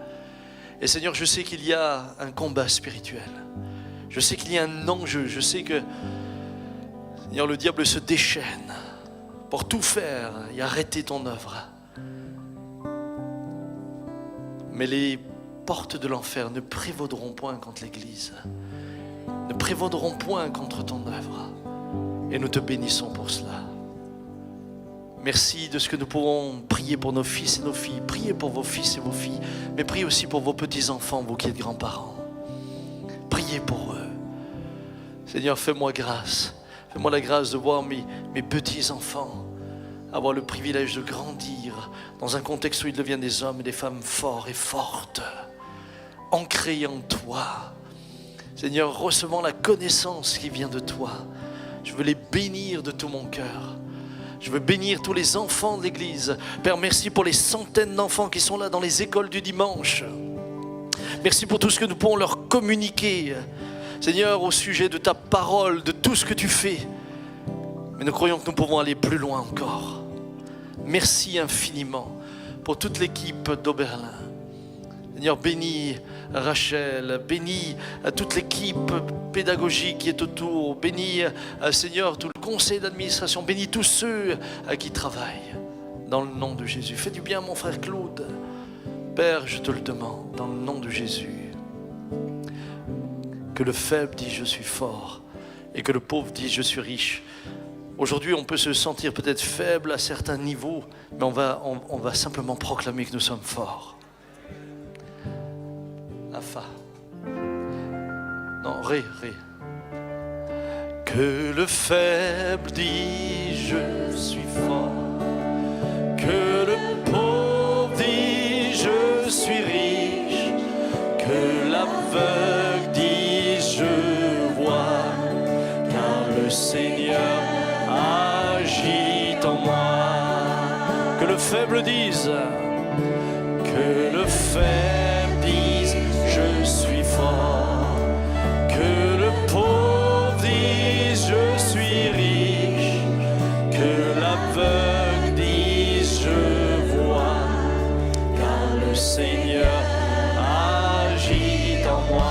A: Et Seigneur, je sais qu'il y a un combat spirituel. Je sais qu'il y a un enjeu. Je sais que, Seigneur, le diable se déchaîne pour tout faire et arrêter ton œuvre. Mais les portes de l'enfer ne prévaudront point contre l'Église. Ne prévaudront point contre ton œuvre. Et nous te bénissons pour cela. Merci de ce que nous pourrons prier pour nos fils et nos filles, prier pour vos fils et vos filles, mais priez aussi pour vos petits-enfants, vous qui êtes grands-parents. Priez pour eux. Seigneur, fais-moi grâce. Fais-moi la grâce de voir mes petits-enfants avoir le privilège de grandir dans un contexte où ils deviennent des hommes et des femmes forts et fortes, ancrés en toi. Seigneur, recevant la connaissance qui vient de toi, je veux les bénir de tout mon cœur. Je veux bénir tous les enfants de l'Église. Père, merci pour les centaines d'enfants qui sont là dans les écoles du dimanche. Merci pour tout ce que nous pourrons leur communiquer, Seigneur, au sujet de ta parole, de tout ce que tu fais. Mais nous croyons que nous pouvons aller plus loin encore. Merci infiniment pour toute l'équipe d'Oberlin. Seigneur, bénis Rachel, bénis toute l'équipe pédagogique qui est autour, bénis, Seigneur, tout le conseil d'administration, bénis tous ceux qui travaillent, dans le nom de Jésus. Fais du bien à mon frère Claude. Père, je te le demande, dans le nom de Jésus, que le faible dise je suis fort et que le pauvre dise je suis riche. Aujourd'hui, on peut se sentir peut-être faible à certains niveaux, mais on va simplement proclamer que nous sommes forts. Fa. Non, ré. Que le faible dit je suis fort, que le pauvre dit je suis riche, que l'aveugle dit je vois, car le Seigneur agit en moi. Que le faible dise, que le faible dise je suis fort, que le pauvre dise je suis riche, que l'aveugle dise je vois, car le Seigneur agit en moi.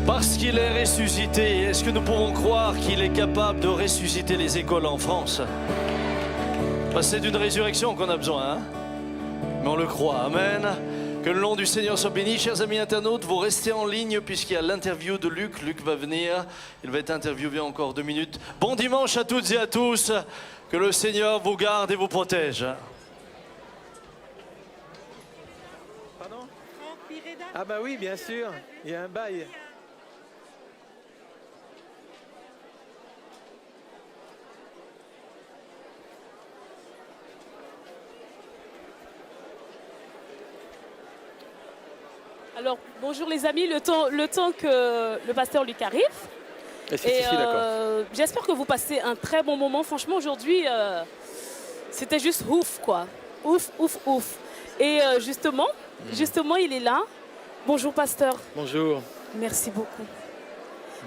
A: Parce qu'il est ressuscité, est-ce que nous pouvons croire qu'il est capable de ressusciter les écoles en France? C'est d'une résurrection qu'on a besoin, hein? Mais on le croit, amen. Que le nom du Seigneur soit béni. Chers amis internautes, vous restez en ligne puisqu'il y a l'interview de Luc. Luc va venir, il va être interviewé encore 2 minutes. Bon dimanche à toutes et à tous, que le Seigneur vous garde et vous protège.
B: Pardon? Ah bah oui, bien sûr, il y a un bail.
C: Alors, bonjour les amis, le temps que le pasteur Luc arrive.
B: D'accord.
C: J'espère que vous passez un très bon moment. Franchement, aujourd'hui, c'était juste ouf, quoi. Ouf, ouf, ouf. Et justement, il est là. Bonjour, pasteur.
B: Bonjour.
C: Merci beaucoup.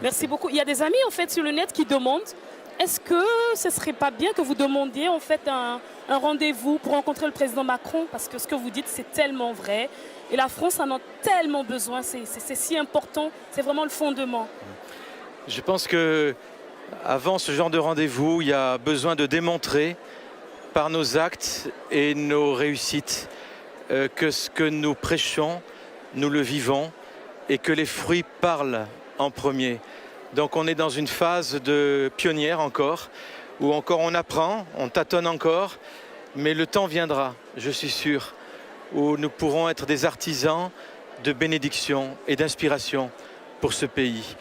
C: Merci beaucoup. Il y a des amis, en fait, sur le net qui demandent, est-ce que ce ne serait pas bien que vous demandiez, en fait, un rendez-vous pour rencontrer le président Macron? Parce que ce que vous dites, c'est tellement vrai. Et la France en a tellement besoin. C'est si important. C'est vraiment le fondement.
B: Je pense que avant ce genre de rendez-vous, il y a besoin de démontrer par nos actes et nos réussites que ce que nous prêchons, nous le vivons et que les fruits parlent en premier. Donc on est dans une phase de pionnière encore, où encore on apprend, on tâtonne encore, mais le temps viendra, je suis sûr, où nous pourrons être des artisans de bénédiction et d'inspiration pour ce pays.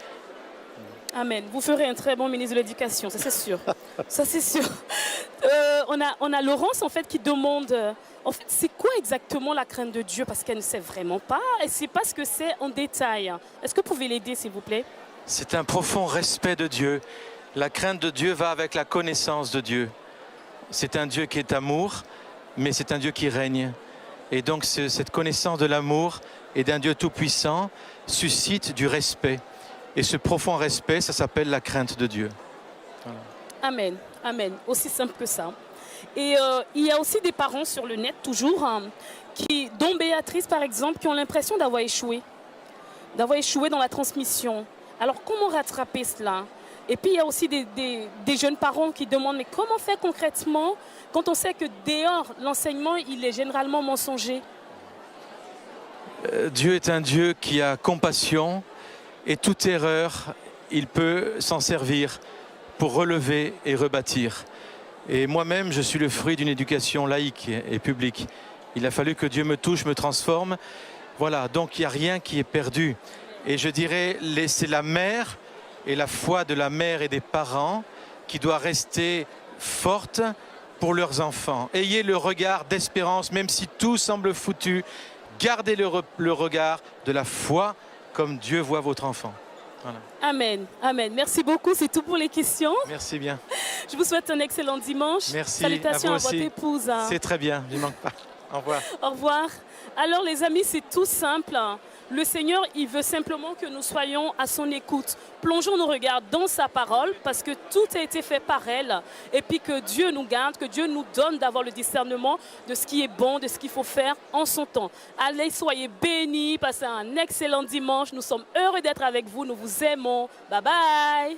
C: Amen. Vous ferez un très bon ministre de l'Éducation, ça c'est sûr. Ça c'est sûr. On a Laurence en fait qui demande, en fait, c'est quoi exactement la crainte de Dieu? Parce qu'elle ne sait vraiment pas. Elle ne sait pas ce que c'est en détail. Est-ce que vous pouvez l'aider, s'il vous plaît?
B: C'est un profond respect de Dieu. La crainte de Dieu va avec la connaissance de Dieu. C'est un Dieu qui est amour, mais c'est un Dieu qui règne. Et donc cette connaissance de l'amour et d'un Dieu tout-puissant suscite du respect. Et ce profond respect, ça s'appelle la crainte de Dieu. Voilà.
C: Amen, amen. Aussi simple que ça. Et il y a aussi des parents sur le net, toujours, dont Béatrice par exemple, qui ont l'impression d'avoir échoué dans la transmission. Alors comment rattraper cela? Et puis il y a aussi des jeunes parents qui demandent, mais comment faire concrètement quand on sait que dehors, l'enseignement, il est généralement mensonger?
B: Dieu est un Dieu qui a compassion et toute erreur, il peut s'en servir pour relever et rebâtir. Et moi-même, je suis le fruit d'une éducation laïque et publique. Il a fallu que Dieu me touche, me transforme. Voilà, donc il n'y a rien qui est perdu. Et je dirais, c'est la mère et la foi de la mère et des parents qui doit rester forte pour leurs enfants. Ayez le regard d'espérance, même si tout semble foutu. Gardez le regard de la foi comme Dieu voit votre enfant. Voilà.
C: Amen, amen. Merci beaucoup, c'est tout pour les questions.
B: Merci bien.
C: Je vous souhaite un excellent dimanche.
B: Merci.
C: Salutations
B: à
C: à
B: vous
C: votre
B: aussi.
C: épouse.
B: C'est très bien, je ne manque pas. Au revoir.
C: Au revoir. Alors les amis, c'est tout simple. Le Seigneur, il veut simplement que nous soyons à son écoute. Plongeons nos regards dans sa parole parce que tout a été fait par elle. Et puis que Dieu nous garde, que Dieu nous donne d'avoir le discernement de ce qui est bon, de ce qu'il faut faire en son temps. Allez, soyez bénis, passez un excellent dimanche. Nous sommes heureux d'être avec vous, nous vous aimons. Bye bye.